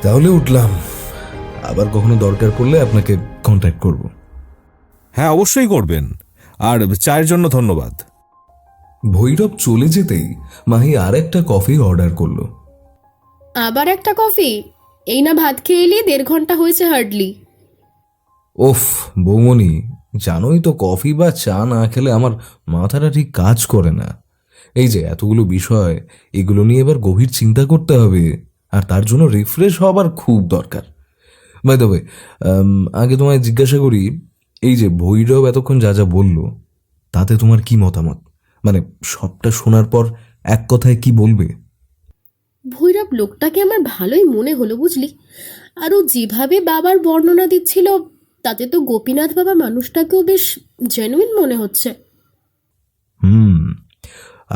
তাহলে উঠলাম। আবার কখনো দরকার পড়লে আপনাকে কন্ট্যাক্ট করব। হ্যাঁ, অবশ্যই করবেন। আর চায়ের জন্য ধন্যবাদ। ভৈরব চলে যেতেই মাহি আর একটা কফি অর্ডার করলো। আবার একটা কফি? এই না ভাত খেয়ে এলি 1.5 ঘন্টা হয়েছে হার্ডলি। ওফ বৌমনি, জানোই তো কফি বা চা না খেলে আমার মাথাটা ঠিক কাজ করে না। এই যে এতগুলো বিষয়, এগুলো নিয়ে এবার গভীর চিন্তা করতে হবে, আর তার জন্য রিফ্রেশ হবার খুব দরকার। বাই দ্য ওয়ে, আগে তোমায় জিজ্ঞাসা করি, এই যে ভৈরব এতক্ষণ যা যা বলল তাতে তোমার কি মতামত? মানে সবটা শোনার পর এক কথায় কি বলবে? ভৈরব লোকটাকে আমার ভালোই মনে হলো বুঝলি। আর ও যেভাবে বাবার বর্ণনা দিচ্ছিল তাতে তো গোপীনাথ বাবা মানুষটাকেও বেশ জেনুইন মনে হচ্ছে।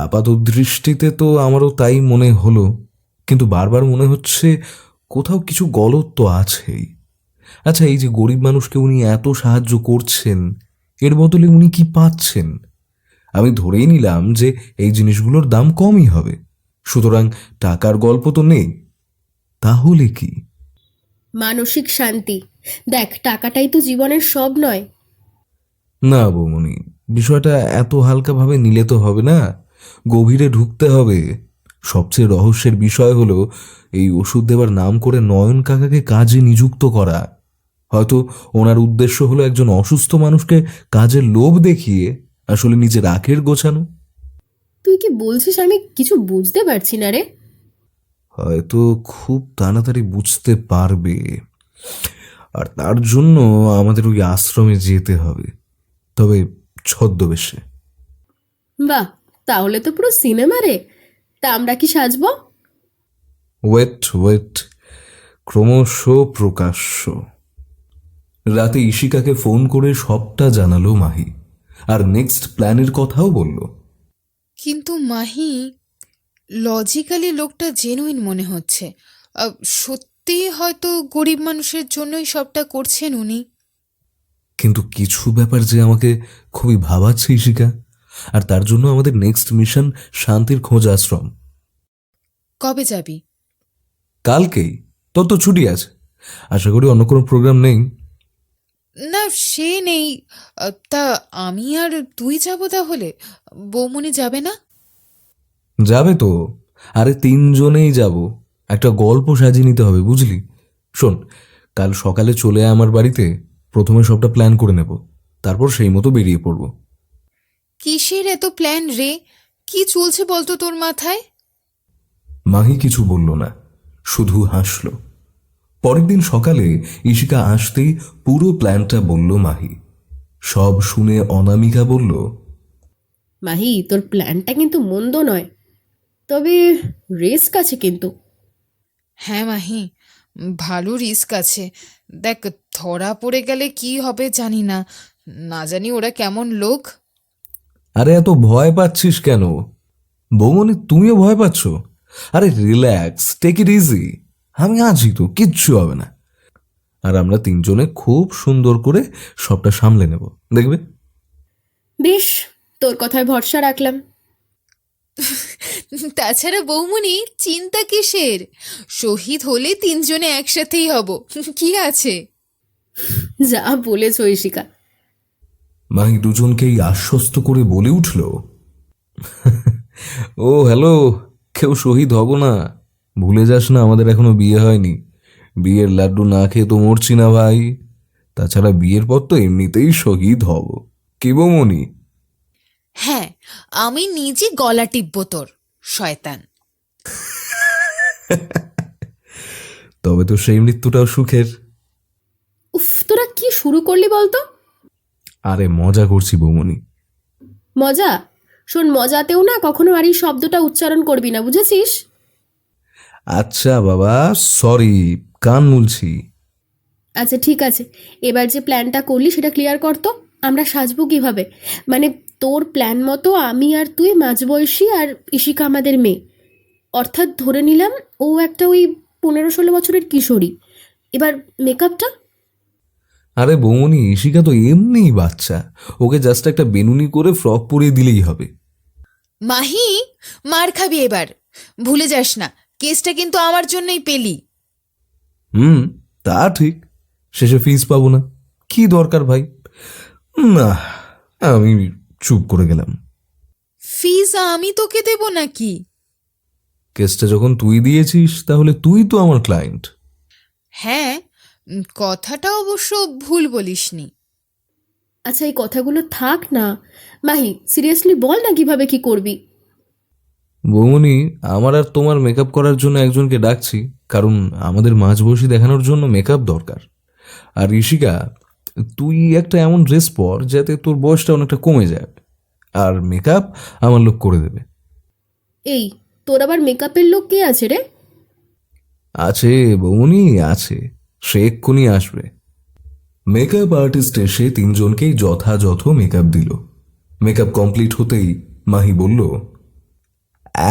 আপাত দৃষ্টিতে তো আমারও তাই মনে হলো, কিন্তু বারবার মনে হচ্ছে কোথাও কিছু গলত তো আছেই। আচ্ছা, এই যে গরিব মানুষকে উনি এত সাহায্য করছেন, এর বদলে উনি কি পাচ্ছেন? আমি ধরেই নিলাম যে এই জিনিসগুলোর দাম কমই হবে, সুতরাং টাকার গল্প তো নেই। তাহলে কি? মানসিক শান্তি। দেখ, টাকাটাই তো জীবনের সব নয়। না বৌমনি, বিষয়টা এত হালকাভাবে নিলে তো হবে না, গভীরে ঢুকতে হবে। সবচেয়ে রহস্যের বিষয় হলো এই ওষুধ দেওয়ার নাম করে নয়ন কাকাকে কাজে নিযুক্ত করা। হয়তো ওনার উদ্দেশ্য হলো একজন অসুস্থ মানুষকে কাজের লোভ দেখিয়ে আসলে নিজের আখের গোছানো। তুই কি বলছিস? আমি কিছু বুঝতে পারছি না রে। হয়তো খুব তাড়াতাড়ি বুঝতে পারবে, আর তার জন্য আমাদের ওই আশ্রমে যেতে হবে, তবে ছদ্মবেশে। বাহ, তাহলে তো পুরো সিনেমা রে। তা আমরা কি সাজবো? ওয়েট ওয়েট, ক্রমশ প্রকাশ্য। রাতে ইশিকাকে ফোন করে সবটা জানালো মাহি, আর নেক্সট প্ল্যানের কথাও বলল। কিন্তু মাহি, লজিক্যালি লোকটা জেনুইন মনে হচ্ছে। সত্যি হয়তো গরিব মানুষের জন্যই সবটা করছেন উনি। কিন্তু কিছু ব্যাপার যে আমাকে খুবই ভাবাচ্ছে ইশিকা, আর তার জন্য আমাদের নেক্সট মিশন শান্তির খোঁজ আশ্রম। কবে যাবি? কালকেই। তোর তো ছুটি আছে, আশা করি অন্য কোনো প্রোগ্রাম নেই। না, সে নেই। তা আমি আর তুই যাব তাহলে? বৌমনি যাবে না? যাবে তো, আরে তিনজনেই যাব। একটা গল্প সাজিয়ে নিতে হবে বুঝলি। শোন, কাল সকালে চলে আয় আমার বাড়িতে, প্রথমে সবটা প্ল্যান করে নেব, তারপর সেই মতো বেরিয়ে পড়ব। কিসের এত প্ল্যান রে? কি চলছে বলতো তোর মাথায়? মাহি কিছু বলল না, শুধু হাসল। পরের দিন সকালে ইশিকা আসতেই পুরো প্ল্যানটা বলল মাহি। সব শুনে অনামিকা বলল, মাহি, তোর প্ল্যানটা কিন্তু মন্দ নয়, তবে রিস্ক আছে কিন্তু। হ্যাঁ মাহি, ভালো রিস্ক আছে। দেখ, ধরা পড়ে গেলে কি হবে জানি না। না জানি ওরা কেমন লোক। আরে এত ভয় পাচ্ছিস কেন বৌমনি? তুমিও ভয় পাচ্ছ? আরে রিল্যাক্স, টেক ইট ইজি। আমি আছি তো, কিচ্ছু হবে না। আর আমরা তিনজনে খুব সুন্দর করে সবটা সামলে নেব, দেখবে। বেশ, তোর কথায় ভরসা রাখলাম। তাছাড়া বৌমনি, চিন্তা কিসের? শহীদ হলে তিনজনে একসাথেই হব, কি আছে? যা বলেছ ঈশিকা। মাহি দুজনকেই আশ্বস্ত করে বলে উঠল, ও হ্যালো, কেউ শহীদ হব না, ভুলে যাস না আমাদের এখনো বিয়ে হয়নি। বিয়ের লাড্ডু না খেয়ে তো মরছি না ভাই। তাছাড়া বিয়ের পর তো এমনিতেই শহীদ হব, কি বৌমনি? হ্যাঁ, আমি নিজে গলা টিপব তোর, শয়তান। তবে তো সেই মৃত্যুটাও সুখের। উফ, তোরা কি শুরু করলি বলতো? আরে মজা করছি বৌমনি। মজা? শোন, মজাতেও না কখনো আর এই শব্দটা উচ্চারণ করবি না, বুঝেছিস? আচ্ছা বাবা, সরি, কান মুলছি। আচ্ছা ঠিক আছে, এবার যে প্ল্যানটা করলি সেটা ক্লিয়ার কর তো। আমরা সাজবো কিভাবে? মানে তোর প্ল্যান মতো আমি আর তুই মাঝবয়সী, আর ঈশিকা আমাদের মেয়ে। অর্থাৎ ধরে নিলাম ও একটা ওই 15-16 বছরের কিশোরী। এবার মেকআপটা? আরে বৌমনি, ইশিকা তো এমনিই বাচ্চা, ওকে জাস্ট একটা বেনুনি করে ফ্রক পরিয়ে দিলেই হবে। মাহি, মার খাবি এবার। ভুলে যাস না, কেসটা কিন্তু আমার জন্যই পেলি। তা ঠিক, শেষে ফিস পাবো না, কি দরকার ভাই। না, আমি চুপ করে গেলাম। ফিজ আমি তোকে দেব নাকি? কেসটা যখন তুই দিয়েছিস তাহলে তুই তো আমার ক্লায়েন্ট। হ্যাঁ, কথাটা অবশ্য ভুল বলিসনি। আচ্ছা, এই কথাগুলো থাক না। মাহি, সিরিয়াসলি বল না কিভাবে কি করবি? বৌমনি, আমার আর তোমার মেকআপ করার জন্য একজনকে ডাকছি, কারণ আমাদের মাঝবয়সী দেখানোর জন্য মেকআপ দরকার। আর ঋষিকা, তুই একটা এমন ড্রেস পর যাতে তোর বয়সটা অনেকটা কমে যায়, আর মেকআপ আমার লোক করে দেবে। এই, তোর আবার মেকআপের লোক কে আছে রে? আছে বৌনি, আছে, সে এক্ষুনি আসবে। মেকআপ আর্টিস্ট এসে তিনজনকেই যথাযথ মেকআপ দিল। মেকআপ কমপ্লিট হতেই মাহি বলল,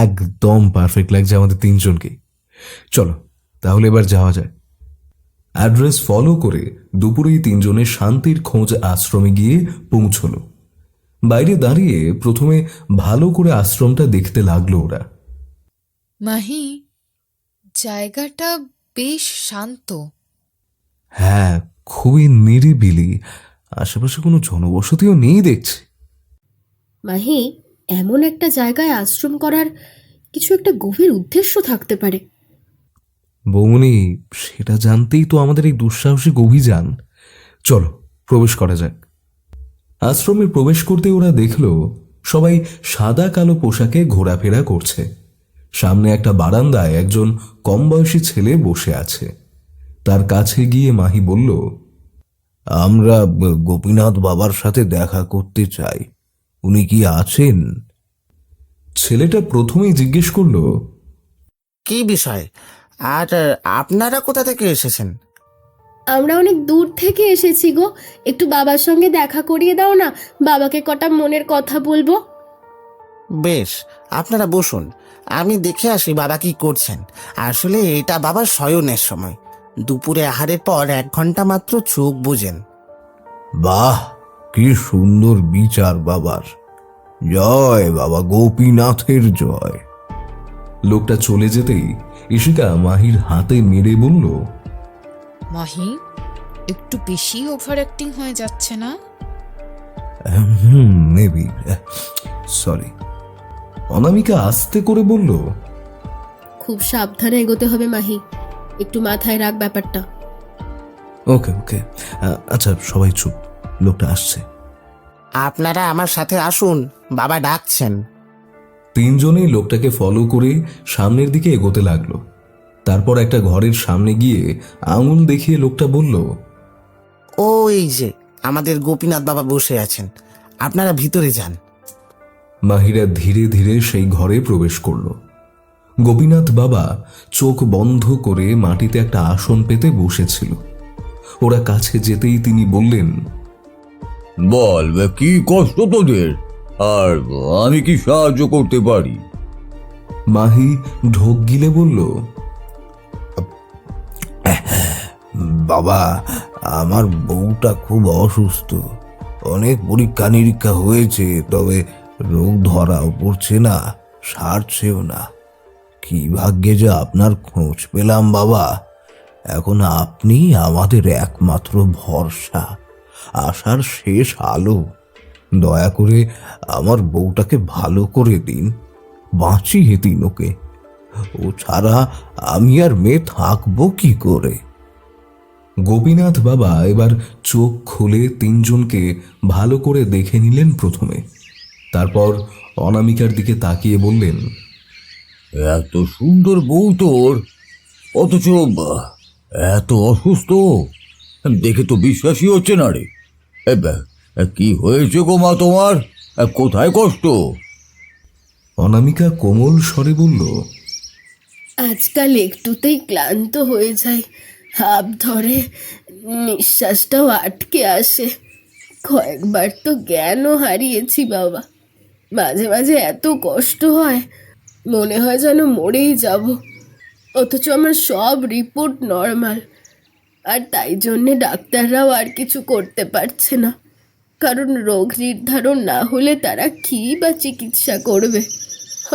একদম পারফেক্ট লাগছে আমাদের তিনজনকে। চলো তাহলে এবার যাওয়া যায়। অ্যাড্রেস ফলো করে দুপুরেই তিনজনের শান্তির খোঁজ আশ্রমে গিয়ে পৌঁছল। বাইরে দাঁড়িয়ে প্রথমে ভালো করে আশ্রমটা দেখতে লাগলো ওরা। মাহি, জায়গাটা বেশ শান্ত। হ্যাঁ, খুবই নিরিবিলি, আশেপাশে কোনো জনবসতিও নেই দেখছি। মাহি, এমন একটা জায়গায় আশ্রম করার কিছু একটা গভীর উদ্দেশ্য থাকতে পারে। বৌমনি, সেটা জানতেই তো আমাদের এই দুঃসাহসিক অভিযান। চলো প্রবেশ করা যাক। আশ্রমে প্রবেশ করতে ওরা দেখল সবাই সাদা কালো পোশাকে ঘোরাফেরা করছে। সামনে একটা বারান্দায় একজন কম বয়সী ছেলে বসে আছে। তার কাছে গিয়ে মাহি বলল, আমরা গোপীনাথ বাবার সাথে দেখা করতে চাই, উনি কি আছেন? ছেলেটা প্রথমেই জিজ্ঞেস করলো, কি বিষয়? আর আপনারা কোথা থেকে এসেছেন? আমরা অনেক দূর থেকে এসেছি গো, একটু বাবার সঙ্গে দেখা করিয়ে দাও না, বাবাকে কটা মনের কথা বলবো। বেশ, আপনারা বসুন, আমি দেখে আসি বাবা কি করছেন। আসলে এটা বাবার শয়নের সময়, দুপুরে আহারের পর 1 ঘন্টা মাত্র চোখ বুজেন। বাহ, কি সুন্দর বিচার বাবার। জয় বাবা গোপীনাথের জয়। লোকটা চলে যেতেই ঈশিকা মাহির হাতে মেরে বলল, মাহি, একটু বেশি ওভার অ্যাক্টিং হয়ে যাচ্ছে না? Maybe, sorry. অনামিকা আস্তে করে বলল, খুব সাবধানে এগোতে হবে মাহি, একটু মাথায় রাখ ব্যাপারটা। ওকে ওকে, আচ্ছা সবাই চুপ, লোকটা আসছে। আপনারা আমার সাথে আসুন, বাবা ডাকছেন। তিনজনেই লোকটাকে ফলো করে সামনের দিকে এগোতে লাগলো। তারপর একটা ঘরের সামনে গিয়ে আঙুল দেখিয়ে লোকটা বলল, ও এই যে আমাদের গোপীনাথ বাবা বসে আছেন, আপনারা ভিতরে যান। মাহিরা ধীরে ধীরে সেই ঘরে প্রবেশ করল। গোপীনাথ বাবা চোখ বন্ধ করে মাটিতে একটা আসন পেতে বসেছিল। ওরা কাছে যেতেই তিনি বললেন, বল কি কষ্ট তোদের, আর আমি কি সাহায্য করতে পারি? মাহি ঢোক গিলে বলল, বাবা, আমার বউটা খুব অসুস্থ, অনেক পরীক্ষা নিরীক্ষা হয়েছে, তবে রোগ ধরাও পড়ছে না, সারছেও না। কি ভাগ্যে যে আপনার খোঁজ পেলাম বাবা। এখন আপনি আমাদের একমাত্র ভরসা, আশার শেষ আলো। দয়া করে আমার বউটাকে ভালো করে দিন, বাঁচিয়ে দিন ওকে। ও ছাড়া আমি আর মেয়ে থাকবো কি করে? গোপীনাথ বাবা এবার চোখ খুলে তিনজনকে ভালো করে দেখে নিলেন প্রথমে। তারপর অনামিকার দিকে তাকিয়ে বললেন, এত সুন্দর বউ তোর, অথচ এত অসুস্থ, দেখে তো বিশ্বাসই হচ্ছে না রে। কি হয়েছে গো মা তোমার, কোথায় কষ্ট? অনামিকা কোমল স্বরে বলল, আজকাল একটুতেই ক্লান্ত হয়ে যায়, হাঁপ ধরে, নিঃশ্বাসটাও আটকে আসে, কয়েকবার তো জ্ঞানও হারিয়েছি বাবা। মাঝে মাঝে এত কষ্ট হয়, মনে হয় যেন মরেই যাব, অথচ আমার সব রিপোর্ট নর্মাল। আর তাই জন্যে ডাক্তাররাও আর কিছু করতে পারছে না, কারণ রোগ নির্ধারণ না হলে তারা কী বা চিকিৎসা করবে।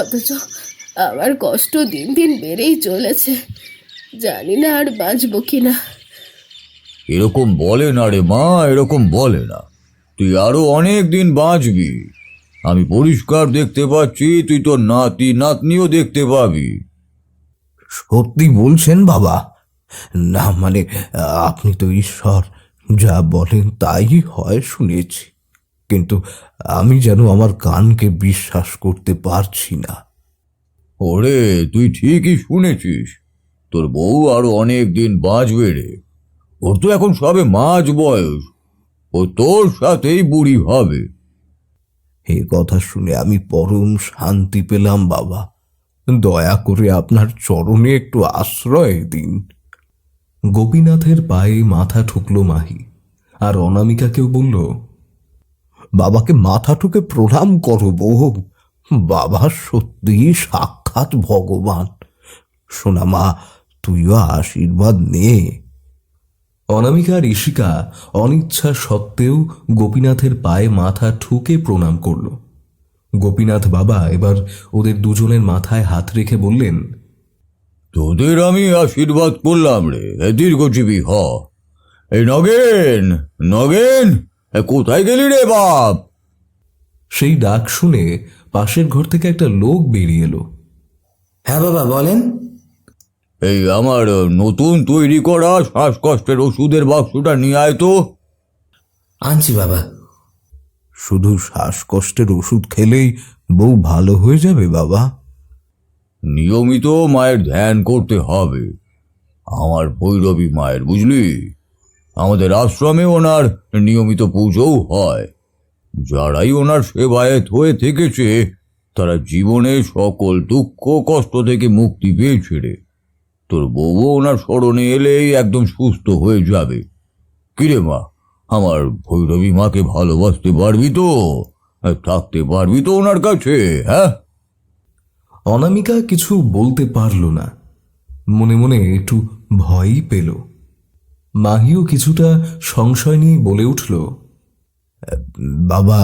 অথচ আমার কষ্ট দিন দিন বেড়েই চলেছে, জানি না আর বাঁচবো কিনা। এরকম বলে না রে মা, এরকম বলে না। তুই আরো অনেক দিন বাঁচবি, আমি পরিষ্কার দেখতে পাচ্ছি, তুই তোর নাতি নাতনিও দেখতে পাবি। সত্যি বলছেন বাবা? না মানে, আপনি তো ঈশ্বর, যা বলেন তাই হয় শুনেছি, কিন্তু আমি যেন আমার কানকে বিশ্বাস করতে পারছি না। ওরে, তুই ঠিকই শুনেছিস, তোর বউ আরো অনেক দিন বাঁচবে রে। ও ওর তো এখন সবে মাঝ বয়স, ও তোর সাথেই বুড়ি হবে। এ কথা শুনে আমি পরম শান্তি পেলাম বাবা। দয়া করে আপনার চরণে একটু আশ্রয় দিন। গোপীনাথের পায়ে মাথা ঠুকল মাহি, আর অনামিকাকেও বলল, বাবাকে মাথা ঠুকে প্রণাম করো বউ। বাবা সত্যি সাক্ষাৎ ভগবান। শোনা মা, তুইও আশীর্বাদ নে। অনামিকা আর ঈশিকা অনিচ্ছা সত্ত্বেও গোপীনাথের পায়ে মাথা ঠুকে প্রণাম করল। গোপীনাথ বাবা এবার ওদের দুজনের মাথায় হাত রেখে বললেন, তোদের আমি আশীর্বাদ করলাম রে, দীর্ঘজীবী হ। এই নগেন, নগেন, কোথায় গেলি রে বাপ? সেই ডাক শুনে পাশের ঘর থেকে একটা লোক বেরিয়ে এলো। হ্যাঁ বাবা বলেন। এই আমার নতুন তৈরি করা শ্বাসকষ্টের ওষুধের বাক্সটা নিয়ে আয় তো। আনছি বাবা। শুধু শ্বাসকষ্টের ওষুধ খেলেই বউ ভালো হয়ে যাবে বাবা? নিয়মিত মায়ের ধ্যান করতে হবে, আমার ভৈরবী মায়ের, বুঝলি? আমাদের আশ্রমে ওনার নিয়মিত পুজোও হয়। যারাই ওনার সেবায়েত হয়ে থেকেছে তারা জীবনে সকল দুঃখ কষ্ট থেকে মুক্তি পেয়েছে রে। তোর বউ ওনার স্মরণে এলেই একদম সুস্থ হয়ে যাবে। কিরে মা, আমার ভৈরবী মাকে ভালোবাসতে পারবি তো? থাকতে পারবি তো ওনার কাছে? হ্যাঁ। অনামিকা কিছু বলতে পারল না, মনে মনে একটু ভয়ই পেল। মাহিও কিছুটা সংশয় নিয়ে বলে উঠল, বাবা,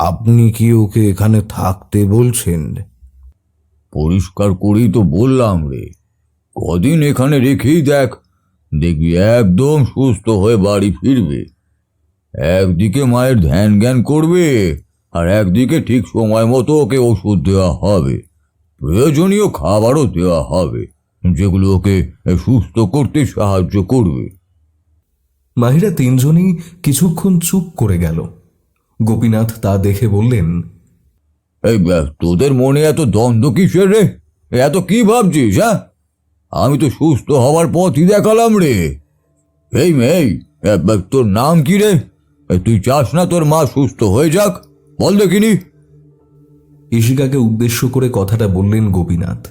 আপনি কি ওকে এখানে থাকতে বলছেন? পরিষ্কার করেই তো বললাম রে, কদিন এখানে রেখেই দেখ, দেখবি একদম সুস্থ হয়ে বাড়ি ফিরবে। একদিকে মায়ের ধ্যান জ্ঞান করবে, আর একদিকে ঠিক সময় মতো ওকে ওষুধ দেওয়া হবে, প্রয়োজনীয় খাবারও দেওয়া হবে, যেগুলো ওকে সুস্থ করতে সাহায্য করবে। মাহিরা তিনজনই কিছুক্ষণ চুপ করে গেল। গোপীনাথ তা দেখে বললেন, এই তোদের মনে এত দ্বন্দ্ব কিসের রে? এত কি ভাবছিস? হ্যাঁ, আমি তো সুস্থ হওয়ার পথই দেখালাম রে। এই মেয়ে, তোর নাম কি রে? তুই চাস না তোর মা সুস্থ হয়ে যাক? বল দেখিনি। ঈশিকাকে উদ্দেশ্য করে কথাটা বললেন গোপীনাথ।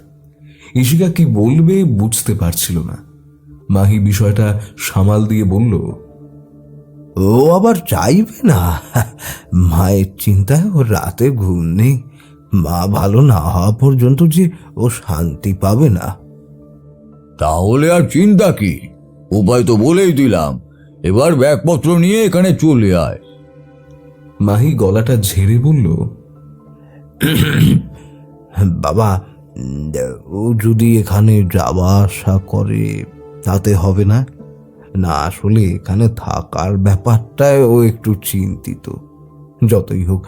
ঈশিকা কি বলবে বুঝতে পারছিল না। মাহি বিষয়টা সামাল দিয়ে বলল, ও আবার চাইবে না? মায়ের চিন্তায় ওর রাতে ঘুম নেই। মা ভালো না হওয়া পর্যন্ত যে ও শান্তি পাবে না। তাহলে আর চিন্তা কি? উপায় তো বলেই দিলাম, এবার ব্যাগপত্র নিয়ে এখানে চলে আয়। মাহি গলাটা ঝেড়ে বলল, বাবা, ও যদি এখানে যাওয়া আসা করে তাতে হবে না? না, আসলে এখানে থাকার ব্যাপারটায় ও একটু চিন্তিত। যতই হোক,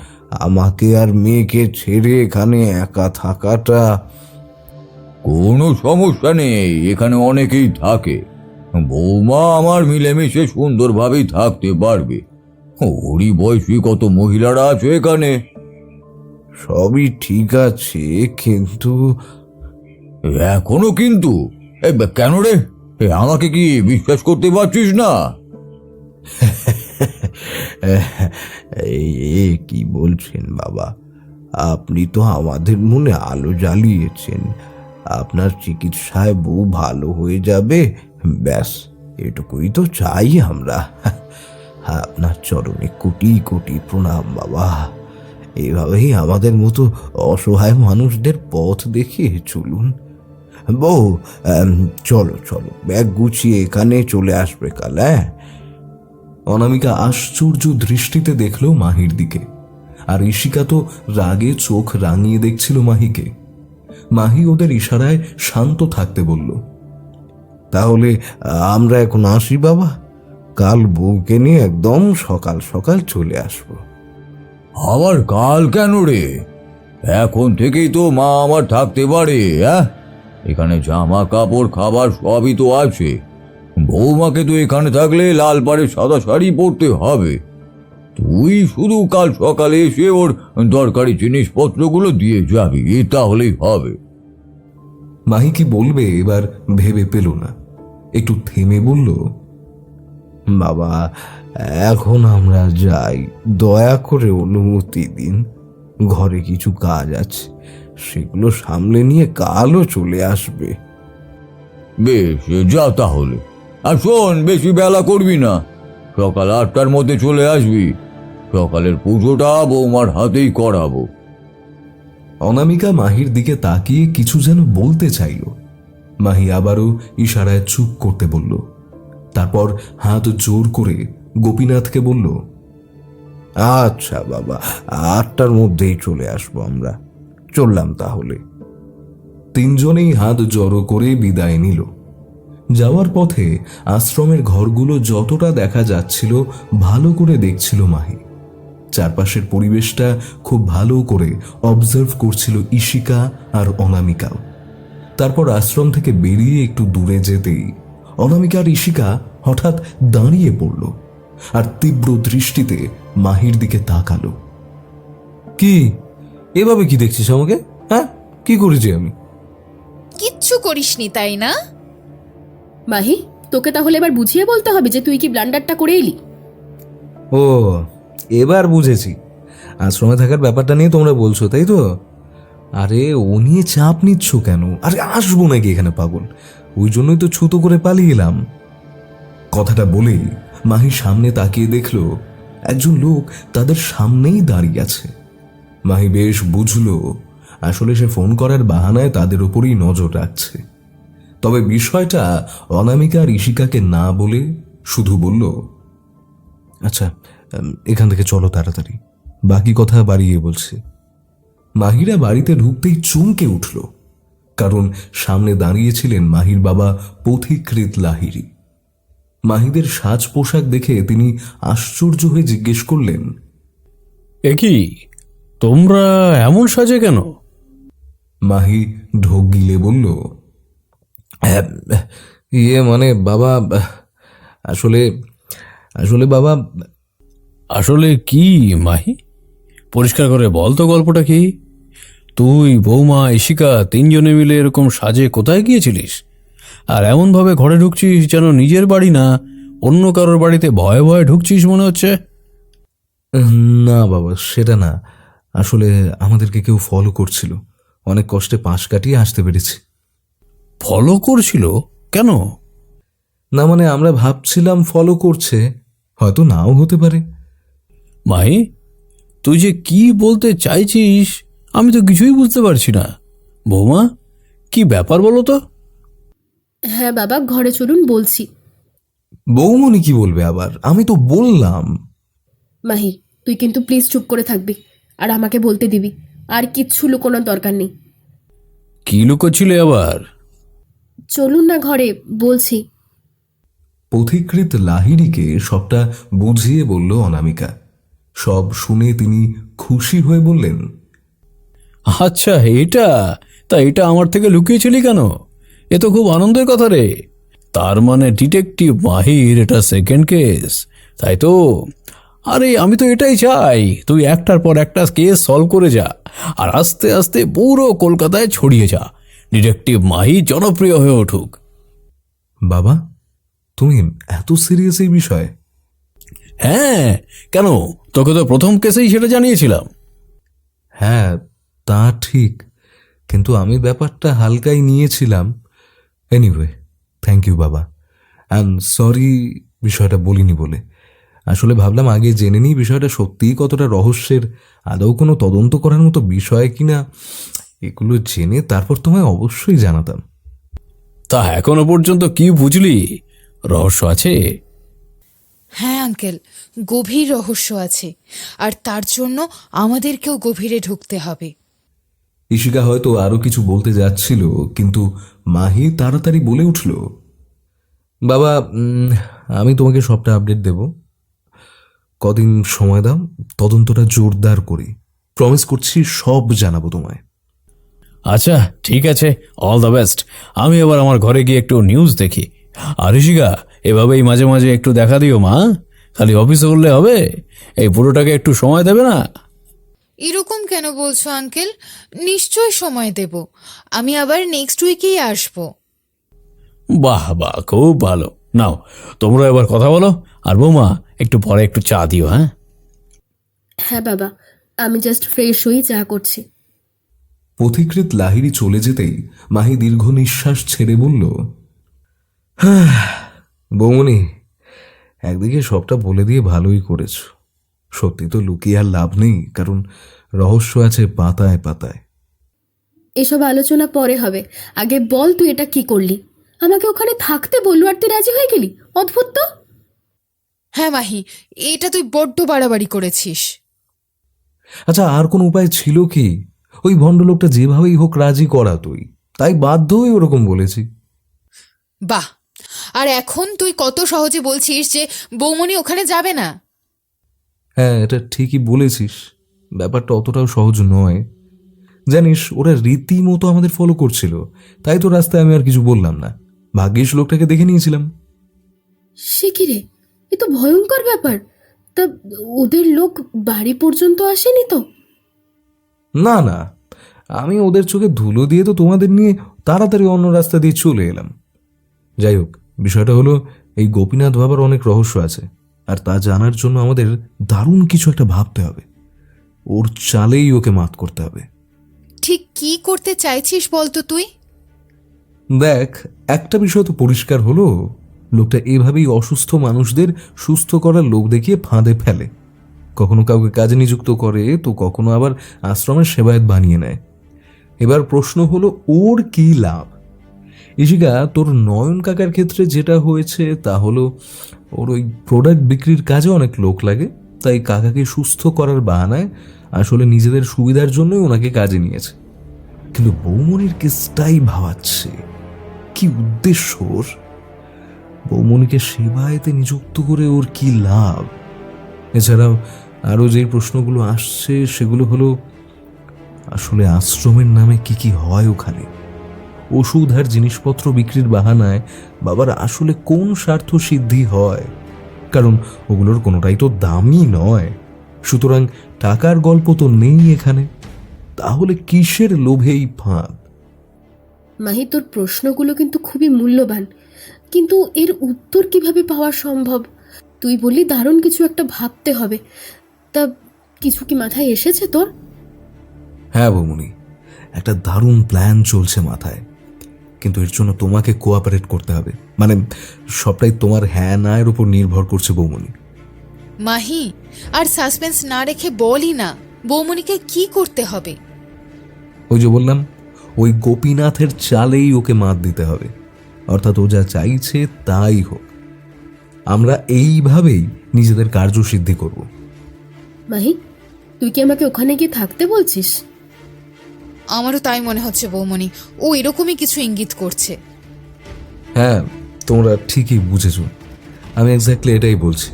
আমাকে আর মেয়েকে ছেড়ে এখানে একা থাকাটা। কোনো সমস্যা নেই, এখানে অনেকেই থাকে। বৌমা আমার মিলেমিশে সুন্দরভাবেই থাকতে পারবে। ওরই বয়সী কত মহিলারা আছে এখানে। সবই ঠিক আছে, কিন্তু এখনো কিন্তু? কেন রে? আমাকে কি বিশ্বাস করতে পারছিস না? এ কি বলছেন বাবা? আপনি তো আমাদের মনে আলো জ্বালিয়েছেন। আপনার চিকিৎসায় বউ ভালো হয়ে যাবে, ব্যাস এটুকুই তো চাই আমরা। আপনার চরণে কোটি কোটি প্রণাম বাবা। এভাবেই আমাদের মতো অসহায় মানুষদের পথ দেখিয়ে চলুন। বউ, চলো চলো, ব্যাগ গুছিয়ে এখানে চলে আসবে কাল। হ্যাঁ। অনামিকা আশ্চর্য দৃষ্টিতে দেখল মাহির দিকে, আর ঈশিকা তো রাগে চোখ রাঙিয়ে দেখছিল মাহিকে। মাহি ওদের ইশারায় শান্ত থাকতে বলল, তাহলে আমরা এখন আসি বাবা। কাল বউকে নিয়ে একদম সকাল সকাল চলে আসবো। আবার কাল কেন রে? এখন থেকেই তো মা আমার থাকতে পারে। হ্যাঁ, এখানে জামা কাপড় খাবার সবই তো আছে। বৌমাকে তো এখানে থাকলে লাল পাড়ে সাদা শাড়ি পরতে হবে। তুই শুধু কাল সকালে এসে ওর দরকারি জিনিসপত্রগুলো দিয়ে যাবি, তাহলেই হবে। মাহি কি বলবে এবার ভেবে পেল না, একটু থেমে বলল, বাবা, এখন আমরা যাই, দয়া করে অনুমতি দিন। ঘরে কিছু কাজ আছে, সেগুলো সামলে নিয়ে কালও চলে আসবে। বেশ, যা তাহলে। আর শোন, বেশি বেলা করবি না, সকাল 8টার মধ্যে চলে আসবি। সকালের পুজোটা বৌমার হাতেই করাবো। অনামিকা মাহির দিকে তাকিয়ে কিছু যেন বলতে চাইল। মাহি আবারও ইশারায় চুপ করতে বলল। তারপর হাত জোর করে গোপীনাথকে বলল, আচ্ছা বাবা, 8টার মধ্যেই চলে আসবো আমরা। চললাম তাহলে। তিনজনেই হাত জড়ো করে বিদায় নিল। যাওয়ার পথে আশ্রমের ঘরগুলো যতটা দেখা যাচ্ছিল ভালো করে দেখছিল মাহি। চারপাশের পরিবেশটা খুব ভালো করে অবজার্ভ করছিল ঈশিকা আর অনামিকাও। তারপর আশ্রম থেকে বেরিয়ে একটু দূরে যেতেই অনামিকা আর ঈশিকা হঠাৎ দাঁড়িয়ে পড়ল আর তীব্র দৃষ্টিতে মাহির দিকে তাকালো। কি এভাবে কি দেখছিস আমাকে? হ্যাঁ, কি করেছি আমি? কিচ্ছু করিসনি, তাই না? মাহি, তোকে তাহলে এবার বুঝিয়ে বলতে হবে যে তুই কি ব্লান্ডারটা করে এলি। ও, এবার বুঝেছি। আশ্রমে থাকার ব্যাপারটা নিয়ে তোমরা বলছো, তাই তো? আরে ও নিয়ে চাপ নিচ্ছ কেন? আরে আসবো নাকি এখানে পাগল? ওই জন্যই তো ছুতো করে পালিয়ে এলাম। কথাটা বলেই মাহি সামনে তাকিয়ে দেখলো একজন লোক তাদের সামনেই দাঁড়িয়ে আছে। মাহি বেশ বুঝলো আসলে সে ফোন করার বাহানায় তাদের উপরই নজর রাখছে। তবে বিষয়টা অনামিকা আর ঈশিকাকে না বলে শুধু বলল, আচ্ছা এখান থেকে চলো তাড়াতাড়ি, বাকি কথা বাড়িয়ে বলছি। মাহিরা বাড়িতে ঢুকতেই চমকে উঠল, কারণ সামনে দাঁড়িয়েছিলেন মাহির বাবা পথিকৃৎ লাহিড়ী। মাহিদের সাজ পোশাক দেখে তিনি আশ্চর্য হয়ে জিজ্ঞেস করলেন, এ কি, তোমরা এমন সাজে কেন? মাহি ঢোক গিলে বলল, মানে বাবা, আসলে আসলে বাবা। আসলে কি মাহি, পরিষ্কার করে বল তো গল্পটা কি? তুই, বৌমা, ঈশিকা তিনজনে মিলে এরকম সাজে কোথায় গিয়েছিলিস? আর এমনভাবে ঘরে ঢুকছিস যেন নিজের বাড়ি না অন্য কারোর বাড়িতে ভয়ে ভয়ে ঢুকছিস মনে হচ্ছে। না বাবা, সেটা না। আসলে আমাদেরকে কেউ ফলো করছিল, অনেক কষ্টে পাশ কাটিয়ে আসতে পেরেছি। ফলো করছিল কেন? না মানে আমরা ভাবছিলাম ফলো করছে, হয়তো নাও হতে পারে। মাহি, তুই যে কি বলতে চাইছিস আমি তো কিছুই বুঝতে পারছি না। বৌমা, কি ব্যাপার বলো তো? হ্যাঁ বাবা, ঘরে চলুন বলছি। বৌমনি কি বলবে আবার? আমি তো বললাম। মাহি, তুই কিন্তু প্লিজ চুপ করে থাকবি আর আমাকে বলতে দিবি, আর কিচ্ছু লুকোনোর দরকার নেই। কি লুকোছিলে আবার? চলুন না ঘরে, বলছি। পথিকৃৎ লাহিড়ীকে সবটা বুঝিয়ে বলল অনামিকা। সব শুনে তিনি খুশি হয়ে বললেন, আচ্ছা এটা আমার থেকে লুকিয়েছিলি কেন? এ তো খুব আনন্দের কথা রে। তার মানে ডিটেকটিভ মাহির এটা সেকেন্ড কেস, তাই তো? আরে আমি তো এটাই চাই, তুই একটার পর একটা কেস সলভ করে যা আর আস্তে আস্তে পুরো কলকাতায় ছড়িয়ে যা। ডিটেকটিভ মাহি জনপ্রিয় হয়ে উঠুক। বাবা তুমি এত সিরিয়াস এই বিষয়ে? হ্যাঁ, কেন? তোকে তো প্রথম কেসেই সেটা জানিয়েছিলাম। হ্যাঁ তা ঠিক, কিন্তু আমি ব্যাপারটা হালকাই নিয়েছিলাম। এনিওয়ে, থ্যাংক ইউ বাবা, অ্যান্ড সরি বিষয়টা বলিনি বলে। আসলে ভাবলাম আগে জেনে নিই বিষয়টা সত্যিই কতটা রহস্যের, আদৌ কোনো তদন্ত করার মতো বিষয় কিনা, এগুলো জেনে তারপর তোমায় অবশ্যই জানাতাম। তা এখনো পর্যন্ত কি বুঝলি? রহস্য আছে? হ্যাঁ আঙ্কেল, গভীর রহস্য আছে, আর তার জন্য আমাদেরকেও গভীরে ঢুকতে হবে। ঈশিকা হয়তো আরো কিছু বলতে যাচ্ছিল, কিন্তু মাহি তাড়াতাড়ি বলে উঠল, বাবা আমি তোমাকে সবটা আপডেট দেব, কদিন সময় দাও, তদন্তটা জোরদার করি, প্রমিস করছি সব জানাবো তোমায়। আচ্ছা ঠিক আছে, অল দ্য বেস্ট। আমি এবার আমার ঘরে গিয়ে একটু নিউজ দেখি। আর ঋষিকা, এভাবেই মাঝে মাঝে একটু দেখা দিও মা, খালি অফিসে করলে হবে? এই বুড়োটাকে একটু সময় দেবে না? এরকম কেন বলছো আঙ্কেল? নিশ্চয় সময় দেব, আমি আবার নেক্সট উইকেই আসবো। বাহ বাহ, খুব ভালো। নাও তোমরা এবার কথা বলো, আর বৌমা একটু পরে একটু চা দিও, হ্যাঁ? হ্যাঁ বাবা, আমি জাস্ট ফ্রেশ হয়ে চা করছি। পথিকৃৎ লাহিড়ী চলে যেতেই মাহি দীর্ঘ নিঃশ্বাস ছেড়ে বলল, বৌমনি, একদিকে সবটা বলে দিয়ে ভালোই করেছ। সত্যি তো লুকিয়ে আর লাভ নেই, কারণ রহস্য আছে পাতায় পাতায়। এসব আলোচনা পরে হবে, আগে বল তুই এটা কি করলি? আমাকে ওখানে থাকতে বললো আর তুই রাজি হয়ে গেলি? অদ্ভুত তো। হ্যাঁ মাহি, এটা তুই বড্ড বাড়াবাড়ি করেছিস। আচ্ছা, আর কোন উপায় ছিল কি? ওই ভণ্ডলোকটা যেভাবেই হোক রাজি করা তুই, তাই বাধ্য হয়ে ওরকম বলেছি। বাহ, আর এখন তুই কত সহজে বলছিস যে বৌমনি ওখানে যাবে না। হ্যাঁ, এটা ঠিকই বলেছিস, ব্যাপারটা অতটাও সহজ নয়। জানিস, ওরা রীতিমতো আমাদের ফলো করছিল, তাই তো রাস্তায় আমি আর কিছু বললাম না। ভাগ্যিস লোকটাকে দেখে নিয়েছিলাম। সে কি রে, এ তো ভয়ঙ্কর ব্যাপার। তা ওদের লোক বাড়ি পর্যন্ত আসেনি তো? না না, আমি ওদের চোখে ধুলো দিয়ে তো তোমাদের নিয়ে তাড়াতাড়ি অন্য রাস্তা দিয়ে চলে এলাম। যাই হোক, বিষয়টা হলো, এই গোপীনাথ বাবার অনেক রহস্য আছে, আর তা জানার জন্য আমাদের দারুণ কিছু একটা ভাবতে হবে। ওর চালেই ওকে মাত করতে হবে। ঠিক কি করতে চাইছিস বলতো তুই? দেখ, একটা বিষয় তো পরিষ্কার হলো, লোকটা এভাবেই অসুস্থ মানুষদের সুস্থ করার লোভ দেখিয়ে ফাঁদে ফেলে। কখনো কাউকে কাজে নিযুক্ত করে, তো কখনো আবার আশ্রমের সেবায়েত বানিয়ে নেয়। এবার প্রশ্ন হলো, ওর কি লাভ? ইশিকা, তোর নয়ন কাকার ক্ষেত্রে যেটা হয়েছে তা হলো, ওর ওই প্রোডাক্ট বিক্রির কাজে অনেক লোক লাগে, তাই কাকাকে সুস্থ করার বাহানায় আসলে নিজেদের সুবিধার জন্যই ওনাকে কাজে নিয়েছে। কিন্তু বৌমনির কেসটাই ভাবাচ্ছে, কি উদ্দেশ্য ওর? বৌমনিকে সেবায়েতে নিযুক্ত করে ওর কি লাভ? এছাড়াও আরো যে প্রশ্নগুলো আসছে সেগুলো হলো, আসলে আশ্রমের নামে কি কি হয় ওখানে? ওষুধ আর জিনিসপত্র বিক্রির বাহানায় বাবার আসলে কোন স্বার্থ সিদ্ধি হয়? কারণ ওগুলোর কোনোটাই তো দামি নয়। সুতরাং টাকার গল্প তো নেই এখানে। তাহলে কিসের লোভে এই ফাঁদ? মাহি, তোর প্রশ্নগুলো কিন্তু খুবই মূল্যবান, কিন্তু এর উত্তর কিভাবে পাওয়া সম্ভব? তুই বললি দারুণ কিছু একটা ভাবতে হবে, তা কিছু কি মাথায় এসেছে তোর? হ্যাঁ বৌমনি, একটা দারুণ প্ল্যান চলছে মাথায়, কিন্তু এর জন্য তোমাকে কোঅপারেট করতে হবে। মানে সবটাই তোমার হ্যাঁ না এর উপর নির্ভর করছে বৌমনি। মাহি, আর সাসপেন্স না রেখে বলই না, বৌমনিকে কি করতে হবে? ওই যে বললাম, ওই গোপীনাথের চালেই ওকে মাত দিতে হবে। অর্থাৎ ও যা চাইছে তাই হোক। আমরা এইভাবেই নিজেদের কার্যসিদ্ধি করব। মাহি, তুই কি আমাকে ওখানে গিয়ে থাকতে বলছিস? আমারও তাই মনে হচ্ছে বৌমনি, ও এরকমই কিছু ইঙ্গিত করছে। হ্যাঁ, তোমরা ঠিকই বুঝেছ, আমি এক্স্যাক্টলি এটাই বলছি।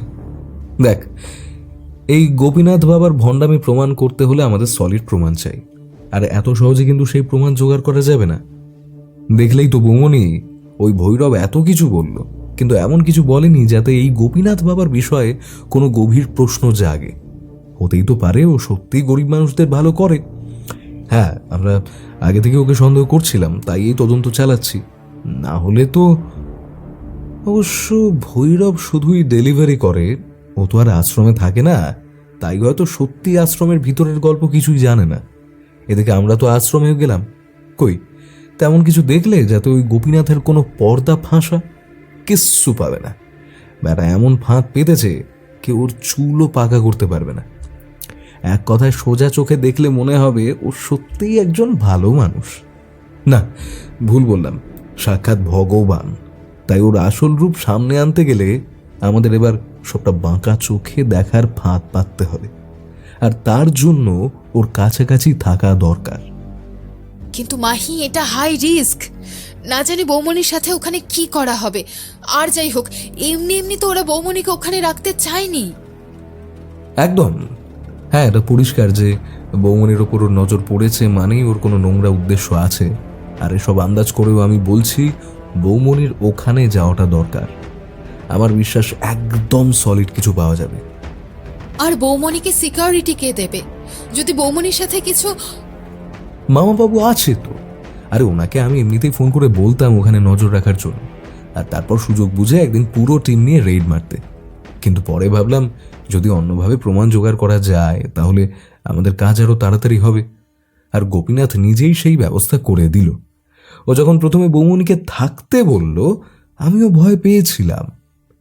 দেখ, এই গোপীনাথ বাবার ভণ্ডামি প্রমাণ করতে হলে আমাদের সলিড প্রমাণ চাই, আর এত সহজে কিন্তু সেই প্রমাণ জোগাড় করা যাবে না। দেখলেই তো বৌমনি, ওই ভৈরব এত কিছু বলল, কিন্তু এমন কিছু বলেনি যাতে এই গোপীনাথ বাবার বিষয়ে কোনো গভীর প্রশ্ন জাগে। হতেই তো পারে ও সত্যি গরিব মানুষদের ভালো করে। হ্যাঁ, আমরা আগে থেকে ওকে সন্দেহ করছিলাম, তাই এই তদন্ত চালাচ্ছি। না হলে তো, অবশ্য ভৈরব শুধুই ডেলিভারি করে, ও তো আর আশ্রমে থাকে না, তাই হয়তো সত্যি আশ্রমের ভিতরের গল্প কিছুই জানে না। এদিকে আমরা তো আশ্রমেও গেলাম, কই তেমন কিছু দেখলে যাতে ওই গোপীনাথের কোনো পর্দা ফাঁসা, কিচ্ছু পাবে না। বেটা এমন ফাঁদ পেতেছে কেউ ওর চুলও পাকা করতে পারবে না। এক কথায় সোজা চোখে দেখলে মনে হবে ও সত্যিই একজন ভালো মানুষ। না, ভুল বললাম, সাক্ষাৎ ভগবান। তাই ওর আসল রূপ সামনে আনতে গেলে আমাদের এবার সবটা বাঁকা চোখে দেখার ফাঁদ পাততে হবে, আর তার জন্য ওর কাছাকাছি থাকা দরকার। কিন্তু মাহি, এটা হাই রিস্ক। না জানি বৌমনির সাথে ওখানে কি করা হবে। আর যাই হোক, এমনি এমনি তো ওরা বৌমনিকে ওখানে রাখতে চায়নি। একদম, হ্যাঁ, এটা পরিষ্কার যে বৌমনির ওপর ওর নজর পড়েছে মানেই ওর কোনো নোংরা উদ্দেশ্য আছে। আর এসব আন্দাজ করেও আমি বলছি, বৌমনির ওখানে যাওয়াটা দরকার। আমার বিশ্বাস একদম সলিড কিছু পাওয়া যাবে। আর বৌমনিকে সিকিউরিটি কে দেবে যদি বৌমনির সাথে কিছু? মামাবাবু আছে তো। আরে ওনাকে আমি এমনিতেই ফোন করে বলতাম ওখানে নজর রাখার জন্য, আর তারপর সুযোগ বুঝে একদিন পুরো টিম নিয়ে রেইড মারতে। কিন্তু পরে ভাবলাম যদি অন্যভাবে প্রমাণ জোগাড় করা যায় তাহলে আমাদের কাজ আরও তাড়াতাড়ি হবে। আর গোপীনাথ নিজেই সেই ব্যবস্থা করে দিল। ও যখন প্রথমে বৌমনিকে থাকতে বলল, আমিও ভয় পেয়েছিলাম,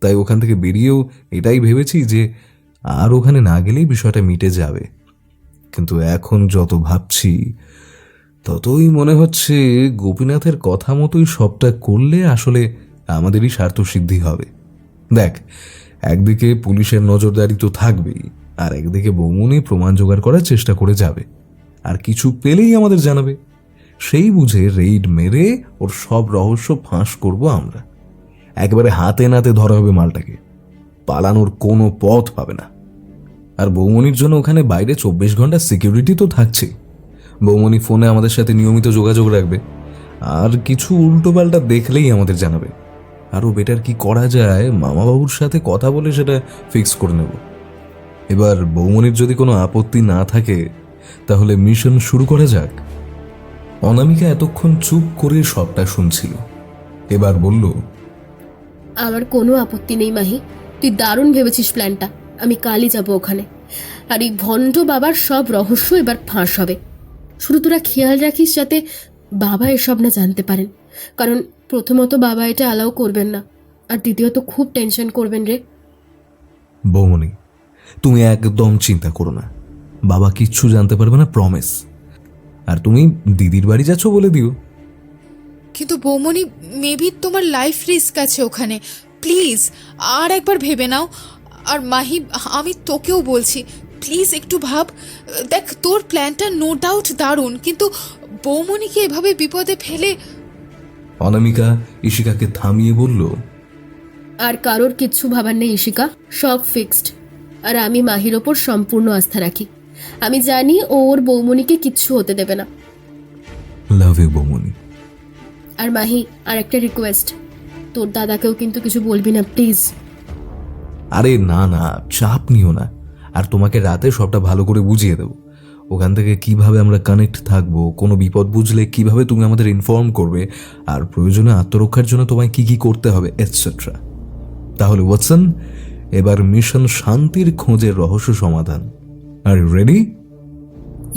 তাই ওখান থেকে বেরিয়েও এটাই ভেবেছি যে আর ওখানে না গেলেই বিষয়টা মিটে যাবে। কিন্তু এখন যত ভাবছি ততই মনে হচ্ছে গোপীনাথের কথা মতোই সবটা করলে আসলে আমাদেরই স্বার্থসিদ্ধি হবে। দেখ, একদিকে পুলিশের নজরদারি তো থাকবেই, আর একদিকে বৌমনি প্রমাণ জোগাড় করার চেষ্টা করে যাবে, আর কিছু পেলেই আমাদের জানাবে। সেই বুঝে রেইড মেরে ওর সব রহস্য ফাঁস করব আমরা। একেবারে হাতে নাতে ধরা হবে মালটাকে, পালানোর কোনো পথ পাবে না। আর বৌমনির জন্য ওখানে বাইরে 24 ঘন্টা সিকিউরিটি তো থাকছে। বৌমনি ফোনে আমাদের সাথে নিয়মিত যোগাযোগ রাখবে, আর কিছু উল্টোপাল্টা দেখলেই আমাদের জানাবে। আরও বেটার কি করা যায় মামাবাবুর সাথে কথা বলে সেটা ফিক্স করে নেব। এবার বৌমনির যদি কোনো আপত্তি না থাকে তাহলে মিশন শুরু করা যাক। অনামিকা এতক্ষণ চুপ করে সবটা শুনছিল, এবার বলল, আমার কোনো আপত্তি নেই মাহি, তুই দারুণ ভেবেছিস প্ল্যানটা। আমি কালই যাব ওখানে, আর এই ভণ্ড বাবার সব রহস্য এবার ফাঁস হবে। শুধু তোরা খেয়াল রাখিস যাতে বাবা এসব না জানতে পারেন, কারণ প্রথমত বাবা এটা অ্যালাউ করবেন না, আর দ্বিতীয়ত খুব টেনশন করবেন রে। বৌমনি তুমি একদম চিন্তা করো না, বাবা কিচ্ছু জানতে পারবে না, প্রমিস। আর তুমি দিদির বাড়ি যাচ্ছ বলে দিও। কিন্তু বৌমনি, মেবি তোমার লাইফ রিস্ক আছে ওখানে, প্লিজ আর একবার ভেবে নাও। আর মাহি, আমি তোকেও বলছি, প্লিজ একটু ভাব। দেখ, তোর প্ল্যানটা নো ডাউট দারুণ, কিন্তু বৌমনিকে এভাবে বিপদে ফেলে। অনামিকা ইশিকাকে থামিয়ে বলল, আর কারোর কিচ্ছু ভাবার নেই ইশিকা, সব ফিক্সড। আর আমি মাহির ওপর সম্পূর্ণ আস্থা রাখি। আমি জানি ও ওর বৌমনিকে কিচ্ছু হতে দেবে না। Love you বৌমনি। আর মাহি, আর একটা রিকোয়েস্ট, তোর দাদাকেও কিন্তু কিছু বলবি না প্লিজ। আরে না না, চাপ নিও না। আর তোমাকে রাতে সবটা ভালো করে বুঝিয়ে দেবো, ওখান থেকে কিভাবে আমরা কানেক্ট থাকবো, কোনো বিপদ বুঝলে কিভাবে তুমি আমাদের ইনফর্ম করবে, আর প্রয়োজনে আত্মরক্ষার জন্য তোমায় কি কি করতে হবে, এটসেট্রা। তাহলে ওয়াটসন, এবার মিশন শান্তির খোঁজের রহস্য সমাধান। Are you ready?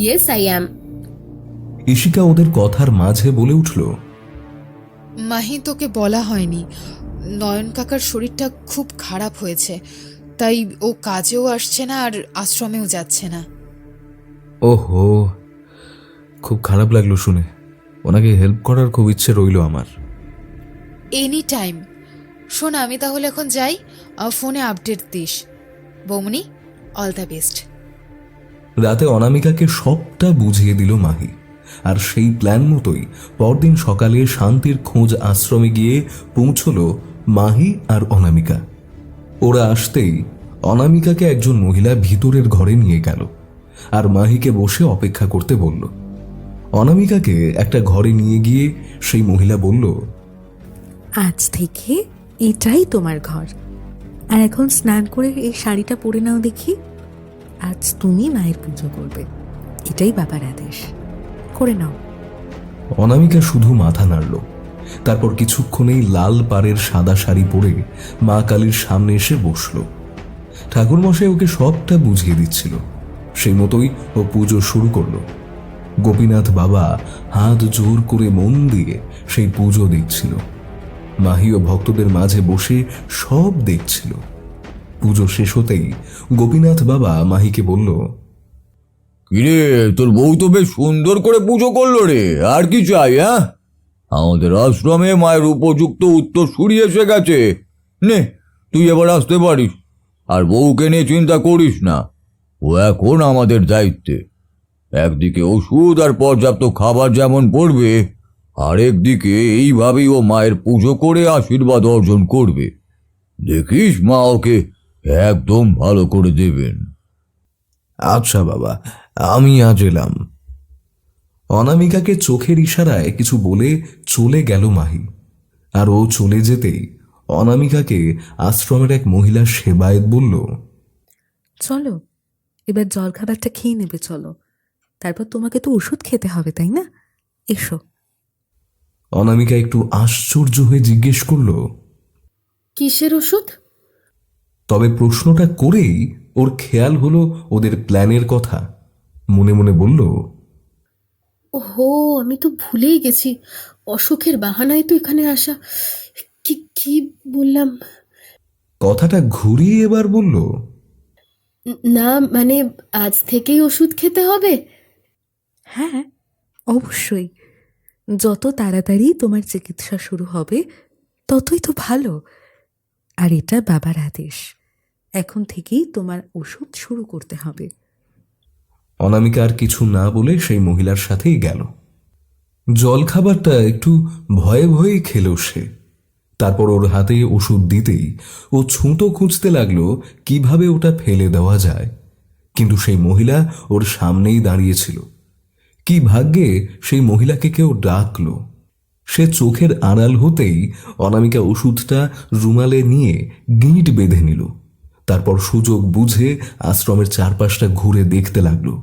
Yes I am. Ishika ওদের কথার মাঝে বলে উঠল, মাহি, তোকে বলা হয়নি, নয়ন কাকার শরীরটা খুব খারাপ হয়েছে, তাই ও কাজেও আসছে না আর আশ্রমেও যাচ্ছে না। ওহো, খুব খারাপ লাগলো শুনে। ওনাকে হেল্প করার খুব ইচ্ছে রইল আমার। Any time. শোন, আমি তাহলে এখন যাই, ফোনে আপডেট দিস। বৌমনি, অল দ্য বেস্ট। রাতে অনামিকাকে সবটা বুঝিয়ে দিল মাহি, আর সেই প্ল্যান মতোই পরদিন সকালে শান্তির খোঁজ আশ্রমে গিয়ে পৌঁছল মাহি আর অনামিকা। ওরা আসতেই অনামিকাকে একজন মহিলা ভিতরের ঘরে নিয়ে গেল, আর মাহিকে বসে অপেক্ষা করতে বলল। অনামিকাকে একটা ঘরে নিয়ে গিয়ে সেই মহিলা বলল, আজ থেকে এটাই তোমার ঘর, আর এখন স্নান করে এই শাড়িটা পরে নাও দেখি। আজ তুমি মায়ের পুজো করবে, এটাই বাবার আদেশ, করে নাও। অনামিকা শুধু মাথা নাড়ল, তারপর কিছুক্ষণেই লাল পাড়ের সাদা শাড়ি পরে মা কালীর সামনে এসে বসল। ঠাকুরমশাই ওকে সবটা বুঝিয়ে দিচ্ছিল, সেই মতোই ও পুজো শুরু করলো। গোপীনাথ বাবা হাত জোর করে মন দিয়ে সেই পুজো দেখছিল। মাহি ও ভক্তদের মাঝে বসে সব দেখছিল। পুজো শেষ হতেই গোপীনাথ বাবা মাহিকে বলল, কিরে, তোর বউ তো বেশ সুন্দর করে পুজো করলো রে, আর কি চাই? হ্যাঁ, আমাদের আশ্রমে মায়ের উপযুক্ত উত্তর সুরি এসে গেছে। নে, তুই এবার আসতে পারিস, আর বউকে নিয়ে চিন্তা করিস না, ও এখন আমাদের দায়িত্বে। একদিকে ওষুধ আর পর্যাপ্ত খাবার যেমন পড়বে, আরেকদিকে এইভাবেই ও মায়ের পুজো করে আশীর্বাদ অর্জন করবে। দেখিস, মা ওকে একদম ভালো করে দেবেন। আচ্ছা বাবা, আমি আজ এলাম। অনামিকাকে চোখের ইশারায় কিছু বলে চলে গেল মাহি, আর ও চলে যেতেই অনামিকাকে আশ্রমের এক মহিলা সেবায়েত বলল, চলো এবার জলখাবারটা খেয়ে নেবে, চলো, তারপর তোমাকে তো ওষুধ খেতে হবে, তাই না? এসো। অনামিকা একটু আশ্চর্য হয়ে জিজ্ঞেস করল, কিসের ওষুধ? তবে প্রশ্নটা করেই ওর খেয়াল হলো ওদের প্ল্যানের কথা। মনে মনে বলল, ওহো, আমি তো ভুলেই গেছি, অসুখের বাহানায় তো এখানে আসা। কি কি বললাম? কথাটা ঘুরিয়ে এবার বলল, না মানে আজ থেকেই ওষুধ খেতে হবে? হ্যাঁ, অবশ্যই। যত তাড়াতাড়ি তোমার চিকিৎসা শুরু হবে ততই তো ভালো। আর এটা বাবার আদেশ, এখন থেকেই তোমার ওষুধ শুরু করতে হবে। অনামিকা আর কিছু না বলে সেই মহিলার সাথেই গেল। জলখাবারটা একটু ভয়ে ভয়ে খেল সে। তারপর ওর হাতে ওষুধ দিতেই ও ছুঁতো খুঁজতে লাগলো কিভাবে ওটা ফেলে দেওয়া যায়, কিন্তু সেই মহিলা ওর সামনেই দাঁড়িয়েছিল। কি ভাগ্যে সেই মহিলাকে কেউ ডাকলো। সে চোখের আড়াল হতেই অনামিকা ওষুধটা রুমালে নিয়ে গিঁট বেঁধে নিল। তারপর সুযোগ বুঝে আশ্রমের চারপাশটা ঘুরে দেখতে লাগলো।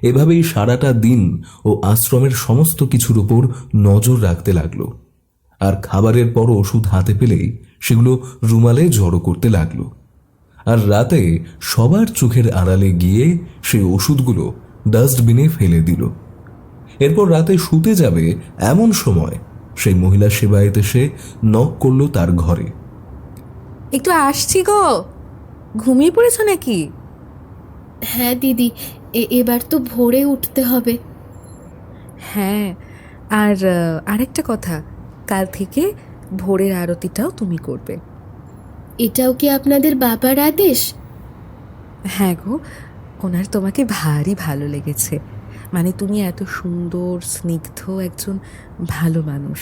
এভাবেই সারাটা দিন ও আশ্রমের সমস্ত কিছুর উপর নজর রাখতে লাগলো। আর খাবারের পর ওষুধ হাতে পেলেই সেগুলো রুমালে জড়ো করতে লাগলো। আর রাতে সবার চোখের আড়ালে গিয়ে সেই ওষুধগুলো ডাস্টবিনে ফেলে দিল। এরপর রাতে শুতে যাবে এমন সময় সেই মহিলা সেবায়েত এসে নক করলো তার ঘরে। একটু আসছি গো, ঘুমিয়ে পড়েছ নাকি? হ্যাঁ দিদি, এবার তো ভোরে উঠতে হবে। হ্যাঁ, আর আরেকটা কথা, কাল থেকে ভোরের আরতিটাও তুমি করবে। এটাও কি আপনাদের বাবার আদেশ? হ্যাঁ গো, ওনার তোমাকে ভারী ভালো লেগেছে। মানে তুমি এত সুন্দর স্নিগ্ধ একজন ভালো মানুষ,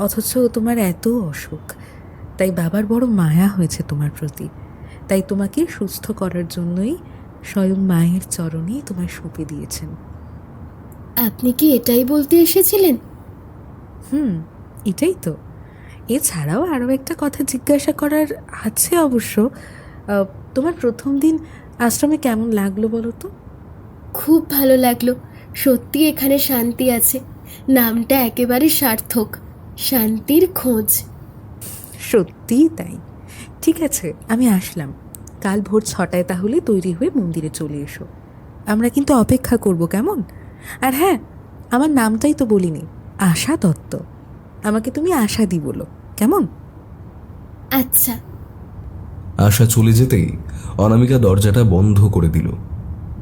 অথচ তোমার এত অসুখ। তাই বাবার বড় মায়া হয়েছে তোমার প্রতি। তাই তোমাকে সুস্থ করার জন্যই স্বয়ং মায়ের চরণেই তোমায় সঁপে দিয়েছেন। আপনি কি এটাই বলতে এসেছিলেন? এটাই তো। এছাড়াও আরও একটা কথা জিজ্ঞাসা করার আছে অবশ্য। তোমার প্রথম দিন আশ্রমে কেমন লাগলো বলো তো? খুব ভালো লাগলো। সত্যি এখানে শান্তি আছে। নামটা একেবারে সার্থক, শান্তির খোঁজ। সত্যিই তাই। ঠিক আছে, আমি আসলাম। কাল ভোর 6টায় তাহলে তৈরি হয়ে মন্দিরে চলে এসো। আমরা কিন্তু অপেক্ষা করব, কেমন? আর হ্যাঁ, আমার নামটাই তো বলিনি, আশা দত্ত। আমাকে তুমি আশাদি বলো, কেমন? আচ্ছা। আশা চলে যেতেই অনামিকা দরজাটা বন্ধ করে দিল।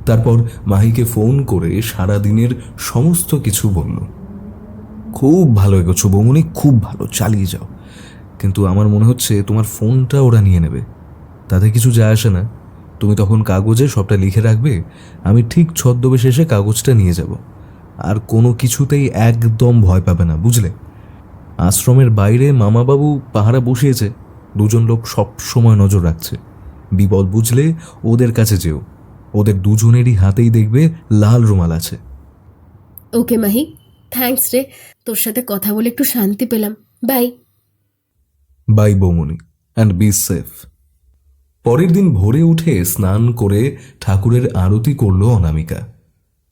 তারপর মাহিকে ফোন করে সারা দিনের সমস্ত কিছু বলল। খুব ভালো এগোছো বৌমনি, খুব ভালো, চালিয়ে যাও। কিন্তু আমার মনে হচ্ছে তোমার ফোনটা ওরা নিয়ে নেবে। তাতে কিছু যায় আসে না। তুমি তখন কাগজে সবটা লিখে রাখবে, আমি ঠিক ছদ্মবেশে এসে কাগজটা নিয়ে যাব। আর কোনো কিছুতেই একদম ভয় পাবে না, বুঝলে? আশ্রমের বাইরে মামাবাবু পাহারা বসিয়েছে, 2জন লোক সব সময় নজর রাখছে। বিপদ বুঝলে ওদের কাছে যেও। ওদের দুজনেরই হাতেই দেখবে লাল রুমাল আছে। ওকে মাহি, থ্যাঙ্কস রে। তোর সাথে কথা বলে একটু শান্তি পেলাম। বাই। বাই বৌমনি, অ্যান্ড বি সেফ। পরের দিন ভোরে উঠে স্নান করে ঠাকুরের আরতি করল অনামিকা।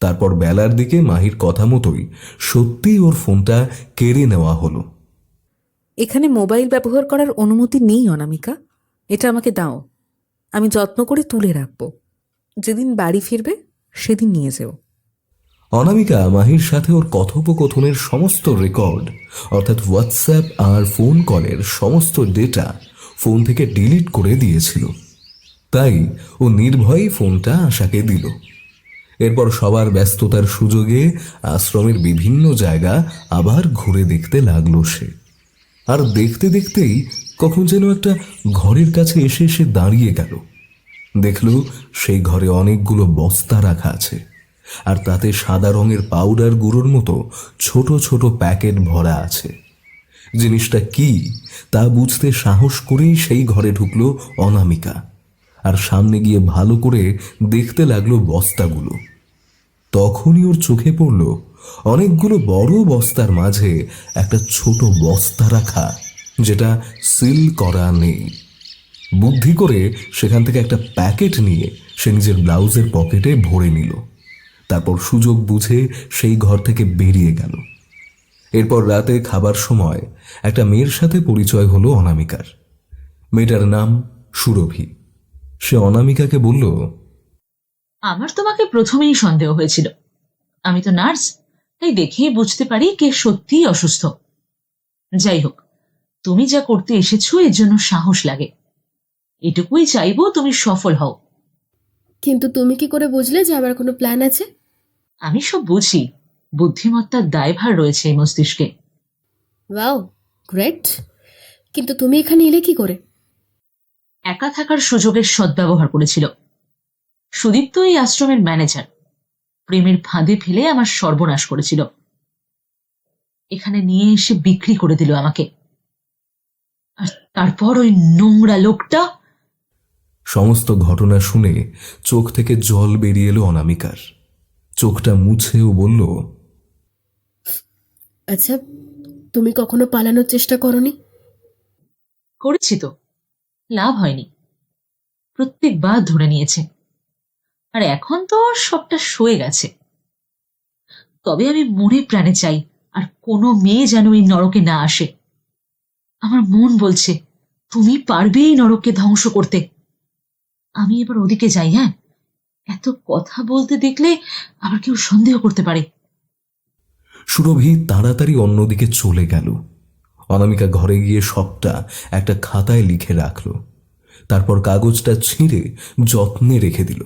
তারপর বেলার দিকে মাহির কথা মতোই সত্যিই ওর ফোনটা কেড়ে নেওয়া হলো। এখানে মোবাইল ব্যবহার করার অনুমতি নেই অনামিকা, এটা আমাকে দাও। আমি যত্ন করে তুলে রাখবো। যেদিন বাড়ি ফিরবে সেদিন নিয়ে যেও। অনামিকা মাহির সাথে ওর কথোপকথনের সমস্ত রেকর্ড, অর্থাৎ হোয়াটসঅ্যাপ আর ফোন কলের সমস্ত ডেটা ফোন থেকে ডিলিট করে দিয়েছিল। তাই ও নির্ভয়েই ফোনটা আশাকে দিল। এরপর সবার ব্যস্ততার সুযোগে আশ্রমের বিভিন্ন জায়গা আবার ঘুরে দেখতে লাগলো সে। আর দেখতে দেখতেই কখন যেন একটা ঘরের কাছে এসে সে দাঁড়িয়ে গেল। দেখল সেই ঘরে অনেকগুলো বস্তা রাখা আছে, আর তাতে সাদা রঙের পাউডার গুঁড়োর মতো ছোট ছোট প্যাকেট ভরা আছে। জিনিসটা কি তা বুঝতে সাহস করেই সেই ঘরে ঢুকলো অনামিকা, আর সামনে গিয়ে ভালো করে দেখতে লাগলো বস্তাগুলো। তখনই ওর চোখে পড়ল অনেকগুলো বড় বস্তার মাঝে একটা ছোট বস্তা রাখা, যেটা সিল করা নেই। বুদ্ধি করে সেখান থেকে একটা প্যাকেট নিয়ে সে নিজের ব্লাউজের পকেটে ভরে নিল। তারপর সুযোগ বুঝে সেই ঘর থেকে বেরিয়ে গেল। এরপর রাতে খাবার সময় একটা মেয়ের সাথে পরিচয় হলো অনামিকার। মেয়েটার নাম সুরভি। সে অনামিকাকে বলল, আমার তোমাকে প্রথমেই সন্দেহ হয়েছিল। আমি তো নার্স, তাই দেখেই বুঝতে পারি কে সত্যিই অসুস্থ। যাই হোক, তুমি যা করতে এসেছো এর জন্য সাহস লাগে। এটুকুই চাইবো তুমি সফল হও। কিন্তু তুমি কি করে বুঝলে যে আমার কোনো প্ল্যান আছে? আমি সব বুঝি, বুদ্ধিমত্তার দায়ভার রয়েছে এই মস্তিষ্কে। Wow, great. কিন্তু তুমি এখানে এলে কি করে? একা থাকার সুযোগের সদ্ব্যবহার করেছিল। সুদীপ্ত এই আশ্রমের ম্যানেজার, প্রেমের ফাঁদে ফেলে আমার সর্বনাশ করেছিল। এখানে নিয়ে এসে বিক্রি করে দিল আমাকে। আর তারপর ওই নোংরা লোকটা। সমস্ত ঘটনা শুনে চোখ থেকে জল বেরিয়ে এলো অনামিকার। চোখটা মুছেও বলল, আচ্ছা, তুমি কখনো পালানোর চেষ্টা করনি? করেছি তো, লাভ হয়নি। প্রত্যেকবার ধরে নিয়েছে। আর এখন তো সবটা সয়ে গেছে। তবে আমি মনে প্রাণে চাই আর কোনো মেয়ে যেন এই নরকে না আসে। আমার মন বলছে তুমি পারবে এই নরককে ধ্বংস করতে। আমি এবার ওদিকে যাই। হ্যাঁ, এত কথা বলতে দেখলে আবার কেউ সন্দেহ করতে পারে। সুরভি তাড়াতাড়ি অন্যদিকে চলে গেল। অনামিকা ঘরে গিয়ে সবটা একটা খাতায় লিখে রাখল। তারপর কাগজটা ছিঁড়ে যত্নে রেখে দিল।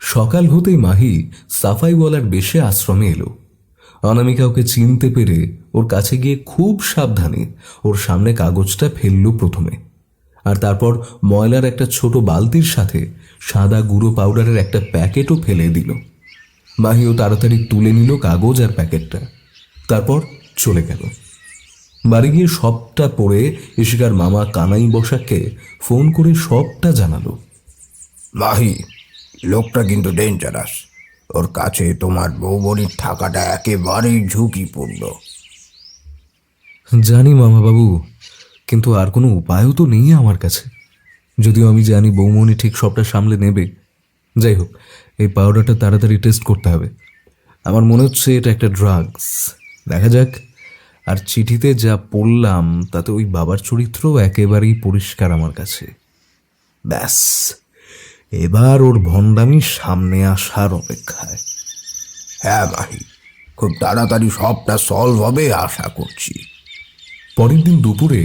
সকাল হতেই মাহি সাফাইওয়ালার বেশে আশ্রমে এলো। অনামিকা ওকে চিনতে পেরে ওর কাছে গিয়ে খুব সাবধানে ওর সামনে কাগজটা ফেলল প্রথমে, আর তারপর ময়লার একটা ছোট বালতির সাথে সাদা গুঁড়ো পাউডারের একটা প্যাকেটও ফেলে দিল। মাহিও তাড়াতাড়ি তুলে নিল কাগজ আর প্যাকেটটা, তারপর চলে গেল। বাড়ি গিয়ে সবটা পড়ে ইশিকার মামা কানাই বসাককে ফোন করে সবটা জানালো। মাহি, লোকটা কিন্তু ডেঞ্জারাস। ওর কাছে তোমার বৌবনির থাকাটা একেবারেই ঝুঁকিপূর্ণ। জানি মামা বাবু, কিন্তু আর কোনো উপায়ও তো নেই আমার কাছে। যদিও আমি জানি বৌমনি ঠিক সবটা সামলে নেবে। যাই হোক, এই পাউডারটা তাড়াতাড়ি টেস্ট করতে হবে। আমার মনে হচ্ছে এটা একটা ড্রাগস। দেখা যাক। আর চিঠিতে যা পড়লাম তাতে ওই বাবার চরিত্র একেবারেই পরিষ্কার আমার কাছে। ব্যাস, এবার ওর ভণ্ডামি সামনে আসার অপেক্ষায়। হ্যাঁ মাহি, খুব তাড়াতাড়ি সবটা সলভ হবে আশা করছি। পরের দিন দুপুরে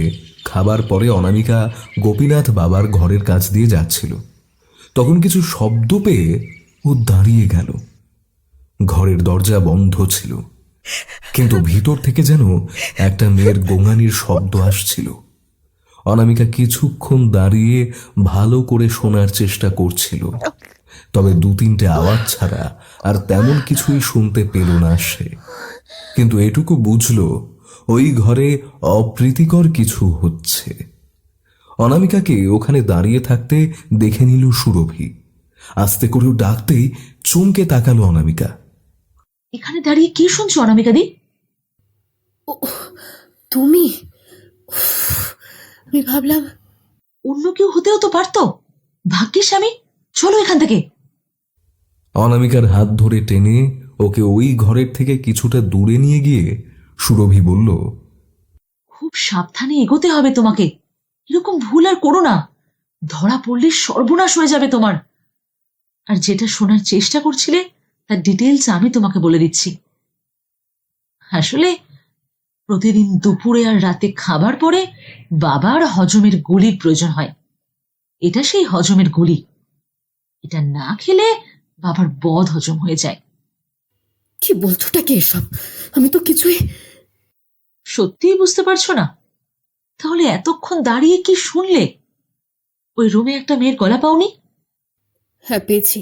খাবার পরে অনামিকা গোপীনাথ বাবার ঘরের কাছ দিয়ে যাচ্ছিল। তখন কিছু শব্দ পেয়ে ও দাঁড়িয়ে গেল। ঘরের দরজা বন্ধ ছিল, কিন্তু ভিতর থেকে যেন একটা মেয়ের গোঙানির শব্দ আসছিল। অনামিকা কিছুক্ষণ দাঁড়িয়ে ভালো করে শোনার চেষ্টা করছিল, তবে দু তিনটে আওয়াজ ছাড়া আর তেমন কিছুই শুনতে পেল না সে। কিন্তু এটুকু বুঝল ওই ঘরে অপ্রীতিকর কিছু হচ্ছে। অনামিকাকে ওখানে দাঁড়িয়ে থাকতে দেখে নিল সুরভি। আস্তে করেও ডাকতেই চমকে তাকালো অনামিকা। এখানে দাঁড়িয়ে কি শুনছো অনামিকা দি? তুমি? আমি ভাবলাম অন্য কেউ হতেও তো পারতো। ভাগ্যিস আমি। চলো এখান থেকে। অনামিকার হাত ধরে টেনে ওকে ওই ঘরের থেকে কিছুটা দূরে নিয়ে গিয়ে সুরভি বলল, খুব সাবধানে এগোতে হবে তোমাকে। এরকম ভুল আর করো না। ধরা পড়লে সর্বনাশ হয়ে যাবে তোমার। আর যেটা শোনার চেষ্টা করছিলে তার ডিটেলস আমি তোমাকে বলে দিচ্ছি। আসলে প্রতিদিন দুপুরে আর রাতে খাবার পরে বাবার হজমের গুলির প্রয়োজন হয়। এটা সেই হজমের গুলি। এটা না খেলে বাবার বদ হজম হয়ে যায়। কি বলছোটা কি এসব? আমি তো কিছুই। সত্যিই বুঝতে পারছো না? তাহলে এতক্ষণ দাঁড়িয়ে কি শুনলে? ওই রুমে একটা মেয়ের গলা পাওনি? হ্যাঁ, পেয়েছি।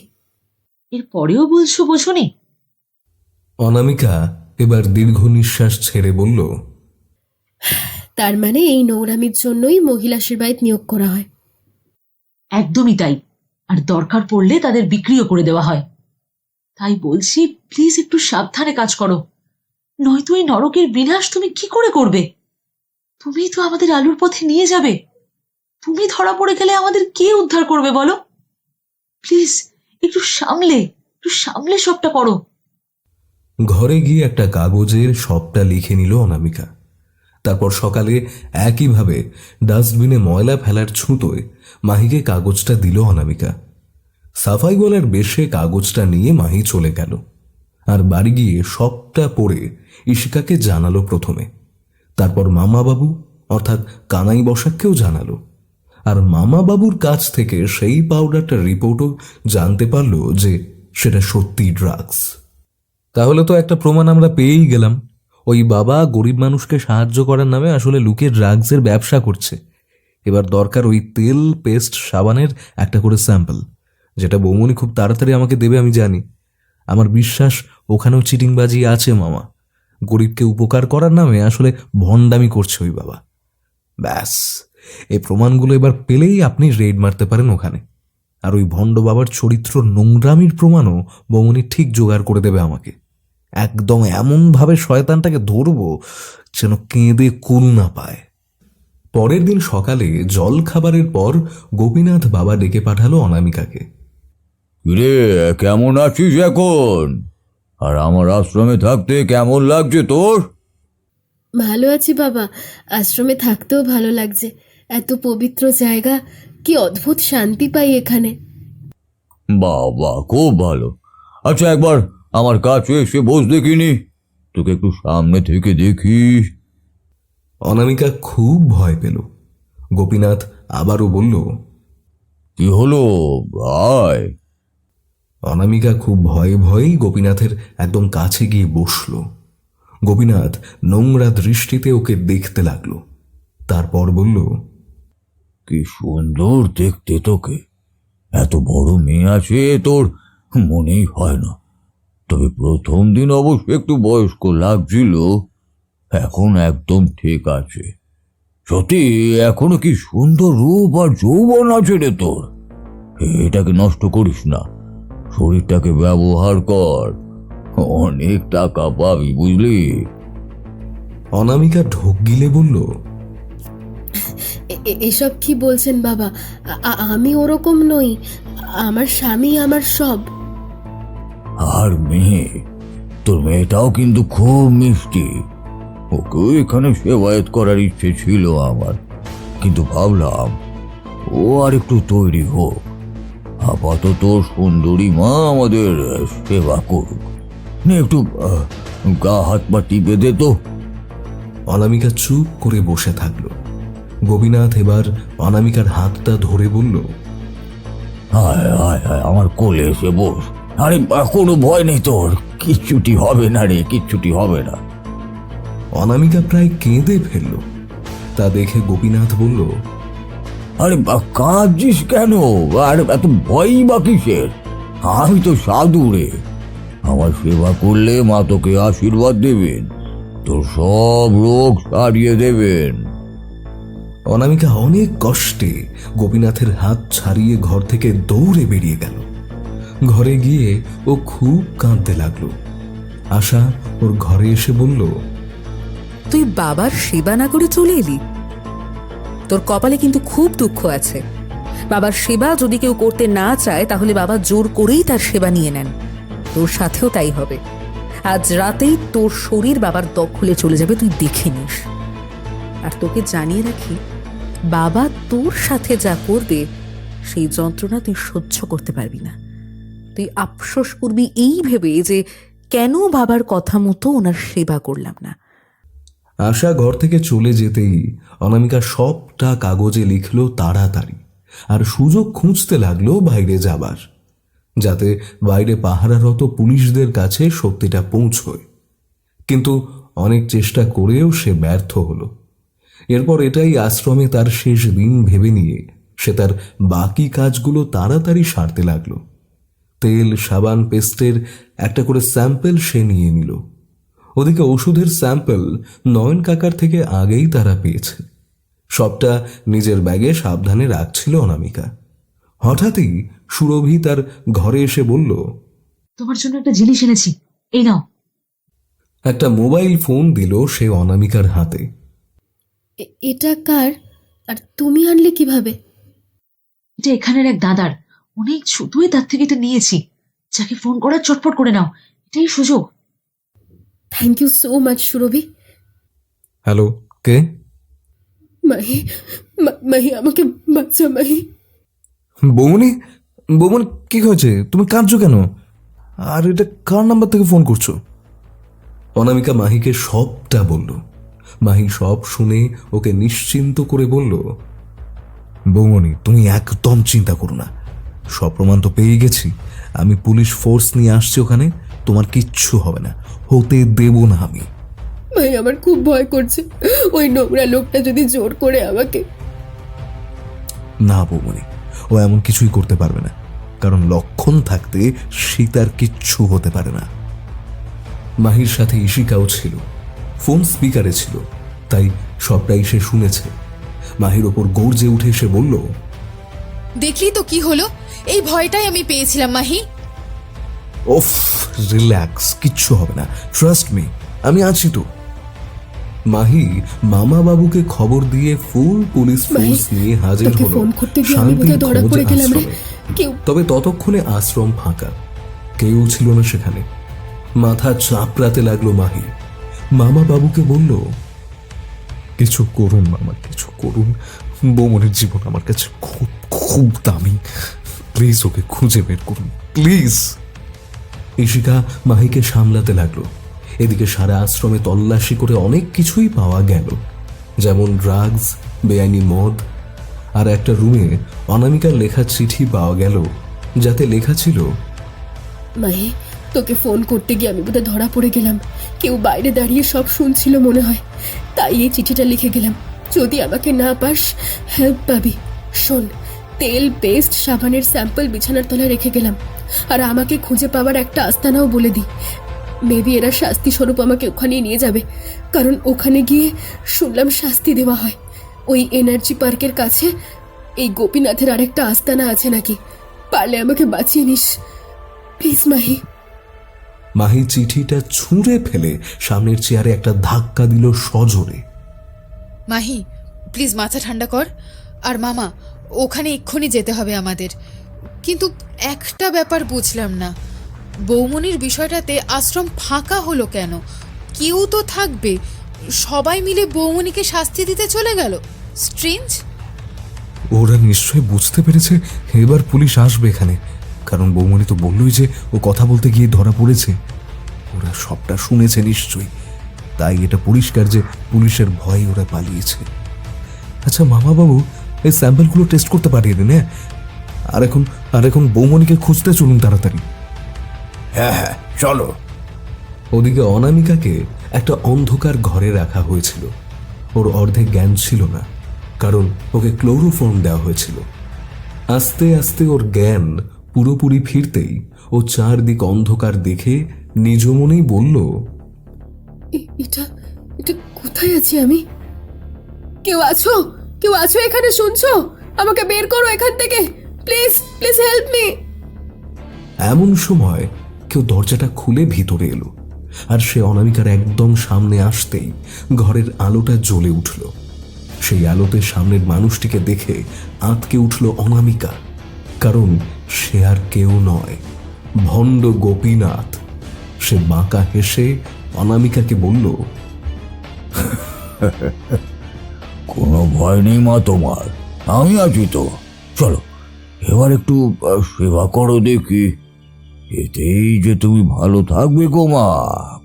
এর পরেও বলছো বোঝনি? অনামিকা এবার দীর্ঘ নিঃশ্বাস ছেড়ে বলল, তার মানে এই নোংরামির জন্যই মহিলা সেবায়ত নিয়োগ করা হয়? একদমই তাই। আর দরকার পড়লে তাদের বিক্রিও করে দেওয়া হয়। তাই বলছি, প্লিজ একটু সাবধানে কাজ করো, নয়তো এই নরকের বিনাশ তুমি কি করে করবে? তুমি তো আমাদের আলুর পথে নিয়ে যাবে। তুমি ধরা পড়ে গেলে আমাদের কে উদ্ধার করবে বলো? প্লিজ একটু সামলে সবটা করো। ঘরে গিয়ে একটা কাগজের সবটা লিখে নিল অনামিকা। তারপর সকালে একইভাবে ডাস্টবিনে ময়লা ফেলার ছুতোয় মাহিকে কাগজটা দিল অনামিকা। সাফাইওয়ালার বেশে কাগজটা নিয়ে মাহি চলে গেল, আর বাড়ি গিয়ে সবটা পড়ে ইশিকাকে জানালো প্রথমে, তারপর মামাবাবু অর্থাৎ কানাই বসাককেও জানালো। আর মামাবাবুর কাছ থেকে সেই পাউডারটার রিপোর্টও জানতে পারলো যে সেটা সত্যি ড্রাগস। তাহলে তো একটা প্রমাণ আমরা পেয়েই গেলাম, ওই বাবা গরিব মানুষকে সাহায্য করার নামে আসলে লুকিয়ে ড্রাগসের ব্যবসা করছে। এবার দরকার ওই তেল, পেস্ট, সাবানের একটা করে স্যাম্পল, যেটা বৌমনি খুব তাড়াতাড়ি আমাকে দেবে আমি জানি। আমার বিশ্বাস ওখানেও চিটিংবাজি আছে মামা। গরিবকে উপকার করার নামে আসলে ভণ্ডামি করছে ওই বাবা। ব্যাস, এই প্রমাণগুলো এবার পেলেই আপনি রেড মারতে পারেন ওখানে। আর ওই ভণ্ড বাবার চরিত্র নোংরামির প্রমাণও বৌমনি ঠিক জোগাড় করে দেবে আমাকে। একদম এমনভাবে শয়তানটাকে ধরবো যেন কেঁদে কুল না পায়। পরের দিন সকালে জল খাবারের পর গোপীনাথ বাবা ডেকে পাঠালো অনামিকাকে। রে, কেমন আছিস এখন? আর আমার আশ্রমে থাকতে কেমন লাগছে তোর? ভালো আছি বাবা, আশ্রমে থাকতেও ভালো লাগছে। এত পবিত্র জায়গা, কি অদ্ভুত শান্তি পাই এখানে। বাবা, খুব ভালো। আচ্ছা, একবার আমার কাছে এসে বস দেখিনি, তোকে একটু সামনে থেকে দেখি। অনামিকা খুব ভয় পেল। গোপীনাথ আবারও বলল, কি হলো ভাই? অনামিকা খুব ভয়ে ভয়েই গোপীনাথের একদম কাছে গিয়ে বসল। গোপীনাথ নোংরা দৃষ্টিতে ওকে দেখতে লাগলো, তারপর বলল, কি সুন্দর দেখতে তোকে। এত বড় মেয়ে আছে তোর, মনেই হয় না। তবে প্রথম দিন অবশ্য একটু বয়স্ক লাগছিল, এখন একদম ঠিক আছে। সত্যি এখনো কি সুন্দর রূপ আর যৌবন আছে রে তোর। এটাকে নষ্ট করিস না, শরীরটাকে ব্যবহার কর, অনেক টাকা পাবি বুঝলি। অনামিকা ঢোক গিলে বলল, এসব কি বলছেন বাবা? আমি ওরকম নই। আমার স্বামী আমার সব। আর মেয়ে, তোর মেয়েটাও কিন্তু খুব মিষ্টি। ওকেও এখানে সেবায়েত করার ইচ্ছে ছিল আমার, কিন্তু ভাবলাম ও আর একটু তৈরি হোক। আপাতত সুন্দরী মা আমাদের সেবা করুক। একটু গা হাত পা টিপে দে তো। অনামিকা চুপ করে বসে থাকলো। গোপীনাথ এবার অনামিকার হাতটা ধরে বলল, হায় হায় হায়, আমার কোলে এসে বস। আরে কোনো ভয় নেই তোর, কিচ্ছুটি হবে না রে, কিচ্ছুটি হবে না। অনামিকা প্রায় কেঁদে ফেলল। তা দেখে গোপীনাথ বলল, আরে কাঁদছিস কেন? আর এত ভয়ই বা কিসের? আমি তো সাধু রে, আমার সেবা করলে মা তোকে আশীর্বাদ দেবেন, তোর সব রোগ সারিয়ে দেবেন। অনামিকা অনেক কষ্টে গোপীনাথের হাত ছাড়িয়ে ঘর থেকে দৌড়ে বেরিয়ে গেল। ঘরে গিয়ে ও খুব কাঁদতে লাগলো। আশা ওর ঘরে এসে বলল, তুই বাবার সেবা না করে চলে এলি? তোর কপালে কিন্তু খুব দুঃখ আছে। বাবার সেবা যদি কেউ করতে না চায় তাহলে বাবা জোর করেই তার সেবা নিয়ে নেন। তোর সাথেও তাই হবে। আজ রাতেই তোর শরীর বাবার দখলে চলে যাবে, তুই দেখে নিস। আর তোকে জানিয়ে রাখি, বাবা তোর সাথে যা করবে সেই যন্ত্রণা তুই সহ্য করতে পারবি না। তুই আফসোস করবি এই ভেবে যে কেন বাবার কথা মতো ওনার সেবা করলাম না। আশা ঘর থেকে চলে যেতেই অনামিকা সবটা কাগজে লিখলো তাড়াতাড়ি, আর সুযোগ খুঁজতে লাগলো বাইরে যাবার, যাতে বাইরে পাহারারত পুলিশদের কাছে সত্যিটা পৌঁছয়। কিন্তু অনেক চেষ্টা করেও সে ব্যর্থ হলো। এরপর এটাই আশ্রমে তার শেষ দিন ভেবে নিয়ে সে তার বাকি কাজগুলো তাড়াতাড়ি সারতে লাগলো। তেল, সাবান, পেস্টের একটা করে স্যাম্পল সে নিয়ে নিল। ওদিকে ওষুধের স্যাম্পল নয়ন কাকার থেকে আগেই তারা পেয়েছে। সবটা নিজের ব্যাগে সাবধানে রাখছিল অনামিকা। হঠাৎই সুরভি তার ঘরে এসে বলল, তোমার জন্য একটা জিনিস এনেছি, এই নাও। একটা মোবাইল ফোন দিল সে অনামিকার হাতে। এটা কার? আর তুমি আনলে কিভাবে? এটা এখানের এক দাদার, অনেক ছুতুই তার থেকে এটা নিয়েছি। যাকে ফোন করার চটপট করে নাও, এটাই সুযোগ। Thank you so much Surabhi. Hello, কে? মাহি, মাহি আমাকে বাঁচা মাহি। বৌমনি, বৌমনি কি হয়েছে? তুমি কাঁদছো কেন? আর এটা কার নাম্বার থেকে ফোন করছো? অনামিকা মাহিকে সবটা বলল। মাহি সব শুনে ওকে নিশ্চিন্ত করে বলল, বৌমনি তুমি একদম চিন্তা করো না, সব প্রমাণ তো পেয়ে গেছি। আমি পুলিশ ফোর্স নিয়ে আসছি ওখানে, তোমার কিচ্ছু হবে না, হতে দেব না আমি। ভাই আমার খুব ভয় করছে, ওই নোংরা লোকটা যদি জোর করে আমাকে। না বৌমনি, ও এমন কিছুই করতে পারবে না, কারণ লক্ষণ থাকতে সীতার কিচ্ছু হতে পারে না। মাহির সাথে ইশিকাও ছিল, ফোন স্পিকারে ছিল, তাই সবটাই সে শুনেছে। মাহির ওপর গর্জে উঠে সে বলল, দেখলি তো কি হলো? এই ভয়টাই আমি পেয়েছিলাম মাহি। ওফ, রিল্যাক্স, কিচ্ছু হবে না, ট্রাস্ট মি, আমি আছি তো। মাহি মামা বাবুকে খবর দিয়ে ফুল পুলিশ ফোর্স নিয়ে হাজির তোকে হলো ফোন করতে গিয়ে আমি শান্তির বোধহয় ধরা খোঁজ পড়ে গেলাম রে। আশ্রমে। কেউ তবে ততক্ষণে আশ্রম ফাঁকা, কেউ ছিল না সেখানে। মাথা চাপড়াতে লাগলো মাহি। মামা বাবুকে বলল, কিছু করুন মামা, কিছু করুন, বৌমনির জীবন আমার কাছে খুব খুব দামি, প্লিজ ওকে খুঁজে বের করুন প্লিজ। ইশিকা মাহিকে সামলাতে লাগলো। এদিকে সারা আশ্রমে তল্লাশি করে অনেক কিছুই পাওয়া গেল, যেমন ড্রাগস, বেআইনি মদ, আর একটা রুমে অনামিকার লেখা চিঠি পাওয়া গেল, যাতে লেখা ছিল, মাহি তোকে ফোন করতে গিয়ে আমি বোধহয় ধরা পড়ে গেলাম। কেউ বাইরে দাঁড়িয়ে সব শুনছিল মনে হয়, তাই এই চিঠিটা লিখে গেলাম। যদি আমাকে না পাস, হেল্প পাবি। শোন, তেল, পেস্ট, সাবানের স্যাম্পল বিছানার তলায় রেখে গেলাম। আর আমাকে খুঁজে পাওয়ার একটা আস্তানাও বলে দি। মেবি এরা শাস্তি স্বরূপ আমাকে ওখানে নিয়ে যাবে, কারণ ওখানে গিয়ে শুনলাম শাস্তি দেওয়া হয়। ওই এনার্জি পার্কের কাছে এই গোপীনাথের আরেকটা আস্তানা আছে নাকি, পারলে আমাকে বাঁচিয়ে নিস প্লিজ মাহি। মাহি চিঠিটা ছুঁড়ে ফেলে সামনের চেয়ারে একটা ধাক্কা দিল সজোরে। মাহি প্লিজ মাথা ঠান্ডা কর। আর মামা, ওখানে এক্ষুনি যেতে হবে আমাদের। কিন্তু একটা ব্যাপার বুঝলাম না, বৌমনির বিষয়টাতে আশ্রম ফাঁকা হলো কেন? কেউ তো থাকবে, সবাই মিলে বৌমনিকে শাস্তি দিতে চলে গেল। স্ট্রেঞ্জ। ওরা নিশ্চয়ই বুঝতে পেরেছে এবার পুলিশ আসবে এখানে, কারণ বৌমনি তো বললই যে ও কথা বলতে গিয়ে ধরা পড়েছে। ওরা সবটা শুনেছে নিশ্চয়ই, তাই এটা পরিষ্কার যে পুলিশের ভয়ে ওরা পালিয়েছে। আচ্ছা মামা বাবু, এই স্যাম্পলগুলো টেস্ট করতে পাঠিয়ে দিন। হ্যাঁ, আর এখন বৌমনিকে খুঁজতে চলুন তাড়াতাড়ি। হ্যাঁ হ্যাঁ চলো। ওদিকে অনামিকাকে একটা অন্ধকার ঘরে রাখা হয়েছিল। ওর অর্ধেক জ্ঞান ছিল না, কারণ ওকে ক্লোরোফর্ম দেওয়া হয়েছিল। আস্তে আস্তে ওর জ্ঞান পুরোপুরি ফিরতেই ও চারদিক অন্ধকার দেখে নিজ মনেই বলল, এটা এটা কোথায় আছি আমি? কেউ আছো? কেউ আছো এখানে? শুনছো? আমাকে বের করো এখান থেকে, প্লিজ প্লিজ হেল্প মি। এমন সময় কেউ দরজাটা খুলে ভিতরে এলো, আর সে অনামিকার একদম সামনে আসতেই ঘরের আলোটা জ্বলে উঠল। সেই আলোতে সামনের মানুষটিকে দেখে আঁতকে উঠল অনামিকা, কারণ সে আর কেউ নয়, ভণ্ড গোপীনাথ। সে বাঁকা হেসে অনামিকাকে বলল, কোনো ভয় নেই মা তোমার, আমি আছি তো। চলো এবার একটু সেবা করো দেখি, এতেই যে তুমি ভালো থাকবে গো মা,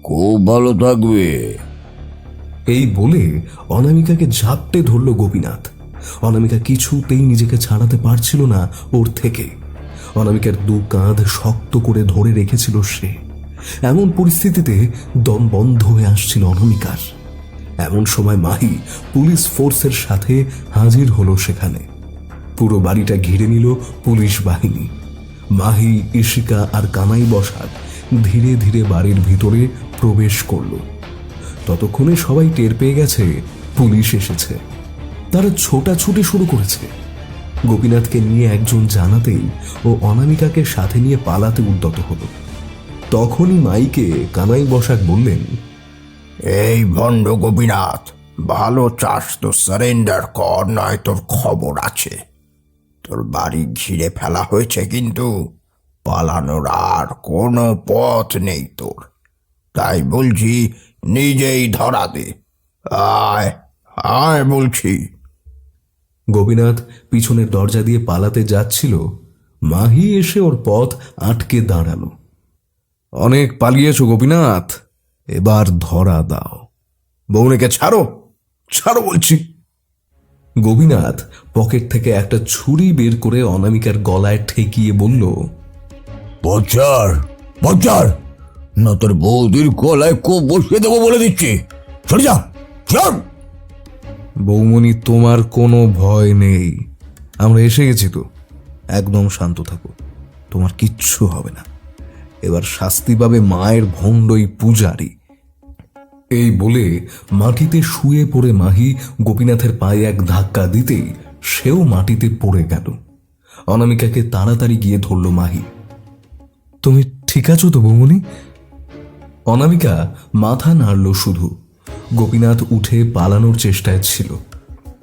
খুব ভালো থাকবে। এই বলে অনামিকাকে ঝাপটে ধরল গোপীনাথ। অনামিকা কিছুতেই নিজেকে ছাড়াতে পারছিল না ওর থেকে। অনামিকার দু কাঁধ শক্ত করে ধরে রেখেছিল সে। এমন পরিস্থিতিতে দম বন্ধ হয়ে আসছিল অনামিকার। এমন সময় মাহি পুলিশ ফোর্সের সাথে হাজির হলো সেখানে। পুরো বাড়িটা ঘিরে নিল পুলিশ বাহিনী। মাহি, ইশিকা আর কানাই বসাক ধীরে ধীরে বাড়ির ভিতরে প্রবেশ করল। ততক্ষণে সবাই টের পেয়ে গেছে পুলিশ এসেছে। তারা ছোটাছুটি শুরু করেছে। গোপীনাথকে নিয়ে একজন জানাতেই ও অনামিকাকে সাথে নিয়ে পালাতে উদ্যত হলো। তখনই মাইকে কানাই বসাক বললেন, এই ভণ্ড গোপীনাথ, ভালো চাস তো সারেন্ডার কর, নয় তোর খবর আছে। তোর বাড়ি ঘিরে ফেলা হয়েছে, কিন্তু পালানোর আর কোনো পথ নেই তোর। তাই বলছি নিজেই ধরা দে। আয় আয় বলছি। গোপীনাথ পিছনের দরজা দিয়ে পালাতে যাচ্ছিল, মাহি এসে ওর পথ আটকে দাঁড়ালো। অনেক পালিয়েছো গোপীনাথ, এবার ধরা দাও। বউনিকে ছাড়ো, ছাড়ো বলছি। গোপীনাথ পকেট থেকে একটা ছুরি বের করে অনামিকার গলায় ঠেকিয়ে বলল, বচ্চার বচ্চার, না তোর বৌদির গলায় কোপ বসিয়ে দেবো বলে দিচ্ছি। সরে যা, চল। বৌমনি, তোমার কোনো ভয় নেই, আমরা এসে গেছি তো। একদম শান্ত থাকো, তোমার কিচ্ছু হবে না। এবার শাস্তি পাবে মায়ের ভণ্ডই পূজারি। এই বলে মাটিতে শুয়ে পড়ে মাহি গোপীনাথের পায়ে এক ধাক্কা দিতেই সেও মাটিতে পড়ে গেল। অনামিকাকে তাড়াতাড়ি গিয়ে ধরল মাহি। তুমি ঠিক আছো তো বৌমনি? অনামিকা মাথা নাড়ল শুধু। গোপীনাথ উঠে পালানোর চেষ্টায় ছিল,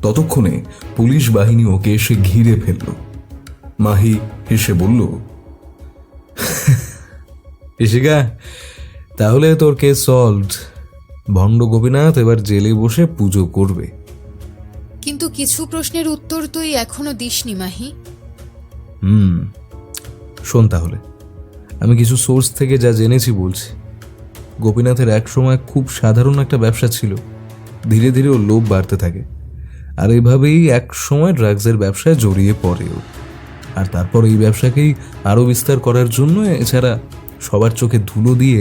ততক্ষণে পুলিশ বাহিনী ওকে এসে ঘিরে ফেলল। মাহি হেসে বলল, ইশিকা, তাহলে তোর কেস সলভড। ভণ্ড গোপীনাথ এবার জেলে বসে পুজো করবে। কিন্তু কিছু প্রশ্নের উত্তর তুই এখনো দিসনি মাহি। শোন তাহলে, আমি কিছু সোর্স থেকে যা জেনেছি বলছি। গোপীনাথের এক সময় খুব সাধারণ একটা ব্যবসা ছিল, ধীরে ধীরে ওর লোভ বাড়তে থাকে, আর এভাবেই এক সময় ড্রাগসের ব্যবসায় জড়িয়ে পড়েও। আর তারপর এই ব্যবসাকেই আরও বিস্তার করার জন্য, এছাড়া সবার চোখে ধুলো দিয়ে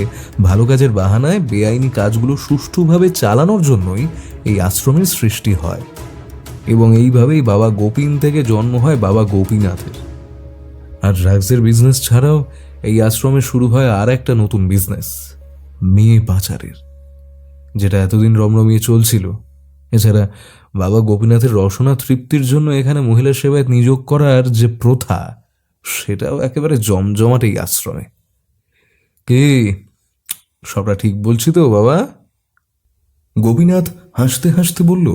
ভালো কাজের বাহানায় বেআইনি কাজগুলো সুষ্ঠুভাবে চালানোর জন্যই এই আশ্রমের সৃষ্টি হয়। এবং এইভাবেই বাবা গোপিন থেকে জন্ম হয় বাবা গোপীনাথের। আর ড্রাগসের বিজনেস ছাড়াও এই আশ্রমে শুরু হয় আর একটা নতুন বিজনেস, মেয়ে পাচারের, যেটা এতদিন রমরমিয়ে চলছিল। এছাড়া বাবা গোপীনাথের রসনা তৃপ্তির জন্য এখানে মহিলা সেবায় নিয়োগ করার যে প্রথা, সেটাও একেবারে জমজমাট এই আশ্রমে। কি সবটা ঠিক বলছি তো বাবা? গোপীনাথ হাসতে হাসতে বলল,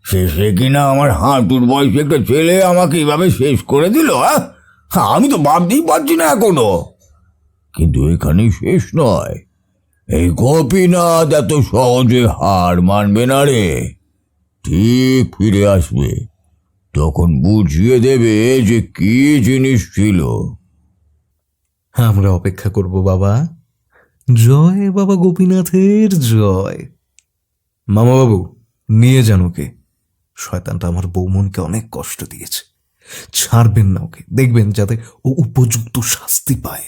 শেষে কিনা আমার হাঁটুর বয়সে একটা ছেলে আমাকে এইভাবে শেষ করে দিল। আমি তো ভাবতেই পারছি না এখনো। কিন্তু এখানেই শেষ নয়, এই গোপীনাথ এত সহজে হার মানবে না রে। ঠিক ফিরে আসবে, তখন বুঝিয়ে দেবে যে কি জিনিস ছিল। আমরা অপেক্ষা করব বাবা। জয় বাবা গোপীনাথের জয়। মামাবাবু, নিয়ে যান ওকে। শয়তানটা আমার বৌমনকে অনেক কষ্ট দিয়েছে, ছাড়বেন না ওকে, দেখবেন যাতে ও উপযুক্ত শাস্তি পায়।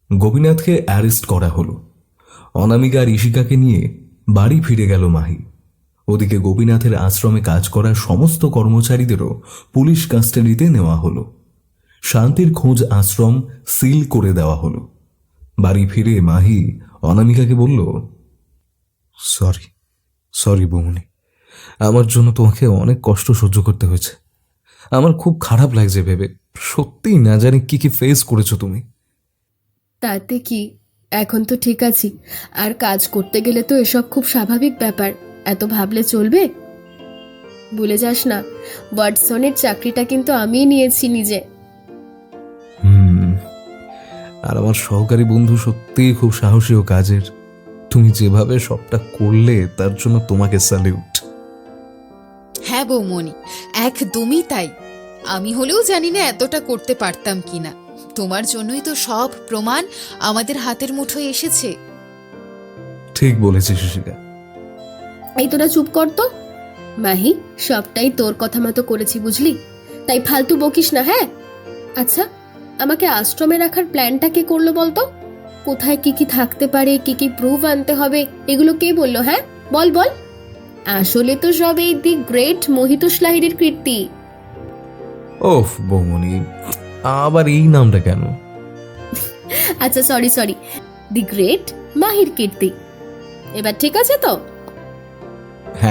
গোপীনাথকে অ্যারেস্ট করা হলো। অনামিকা আর ইশিকাকে নিয়ে বাড়ি ফিরে গেল মাহি। ওদিকে গোপীনাথের আশ্রমে কাজ করা সমস্ত কর্মচারীদেরও পুলিশ কাস্টাডিতে নেওয়া হলো। শান্তির খোঁজ আশ্রম সিল করে দেওয়া হলো। বাড়ি ফিরে মাহি অনামিকাকে বলল, সরি সরি বৌমনি, আমার জন্য তোমাকে অনেক কষ্ট সহ্য করতে হয়েছে। আমার খুব খারাপ লাগছে ভেবে, সত্যিই না জানি কি কি ফেস করেছো তুমি। তাতে কি, এখন তো ঠিক আছি। আর কাজ করতে গেলে তো এসব খুব স্বাভাবিক ব্যাপার, এত ভাবলে চলবে? ভুলে যাস না, ওয়াটসনের চাকরিটা কিন্তু আমিই নিয়েছি নিজে। আর আমার সহকারী বন্ধু সত্যিই খুব সাহসী ও কাজের। তুমি যেভাবে সবটা করলে তার জন্য তোমাকে স্যালিউট। হ্যাঁ বৌমনি, একদমই তাই। আমি হলেও জানি না এতটা করতে পারতাম কিনা। তোমার জন্যই তো সব প্রমাণ আমাদের হাতের মুঠোয় এসেছে। ঠিক বলেছিস শিশিকা। এই তোরা চুপ কর তো। মাহি, সবটাই তোর কথা মতো করেছি বুঝলি, তাই ফালতু বকিস না। হ্যাঁ, আচ্ছা, আমাকে আশ্রমে রাখার প্ল্যানটা কে করলো বলতো? কোথায় কি কি থাকতে পারে, কি কি প্রুফ আনতে হবে, এগুলো কে বললো? হ্যাঁ বল বল। আসলে তো সব এই দি গ্রেট মোহিতোষ লাহিড়ীর কীর্তি। ওফ বৌমনি, আবার এই নামটা কেন? আচ্ছা সরি, দি গ্রেট মাহির কীর্তি। এবার ঠিক আছে তো?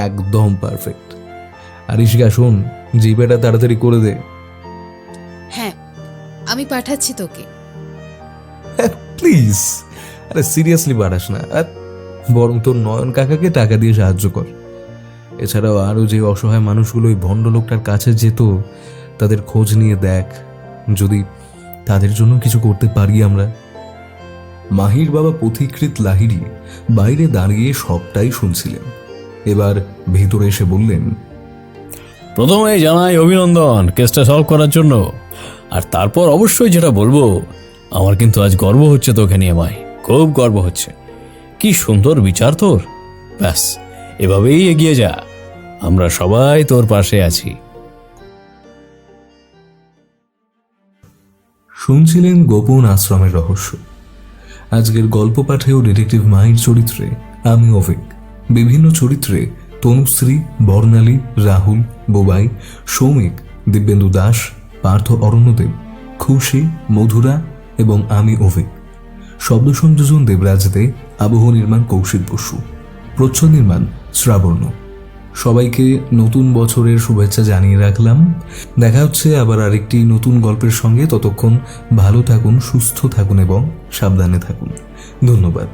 একদম পারফেক্ট। আর ইশিকা শোন, জিপেটা তাড়াতাড়ি করে দে। হ্যাঁ, আমি পাঠাচ্ছি তোকে। প্লিজ। আরে সিরিয়াসলি বাড়াস না, আর বরং তোর নয়ন কাকাকে টাকা দিয়ে সাহায্য কর। এছাড়াও আরও যে অসহায় মানুষগুলো ওই ভণ্ড লোকটার কাছে যেত, তাদের খোঁজ নিয়ে দেখ, যদি তাদের জন্য কিছু করতে পারি আমরা। মাহির বাবা পথিকৃৎ লাহিড়ী বাইরে দাঁড়িয়ে সবটাই শুনছিলেন। এবার ভেতরে এসে বললেন, প্রথমে জানাই অভিনন্দন কেসটা সলভ করার জন্য। আর তারপর অবশ্যই যেটা বলবো, আমার কিন্তু আজ গর্ব হচ্ছে তোকে নিয়ে মাই, খুব গর্ব হচ্ছে। কি সুন্দর বিচার তোর। ব্যাস, এভাবেই এগিয়ে যা, আমরা সবাই তোর পাশে আছি। শুনছিলেন গোপন আশ্রমের রহস্য। আজকের গল্প পাঠে ও ডিটেকটিভ মাহির চরিত্রে আমি অভিক, বিভিন্ন চরিত্রে তনুশ্রী, বর্ণালী, রাহুল, বোবাই, সৌমিক, দিব্যেন্দু দাস, পার্থ অরণ্যদেব, খুশি, মধুরা এবং আমি অভিক। শব্দ সংযোজন দেবরাজ দে, আবহ নির্মাণ কৌশিক বসু, প্রচ্ছদ নির্মাণ শ্রাবর্ণ। সবাইকে নতুন বছরের শুভেচ্ছা জানিয়ে রাখলাম। দেখা হচ্ছে আবার আরেকটি নতুন গল্পের সঙ্গে। ততক্ষণ ভালো থাকুন, সুস্থ থাকুন এবং সাবধানে থাকুন। ধন্যবাদ।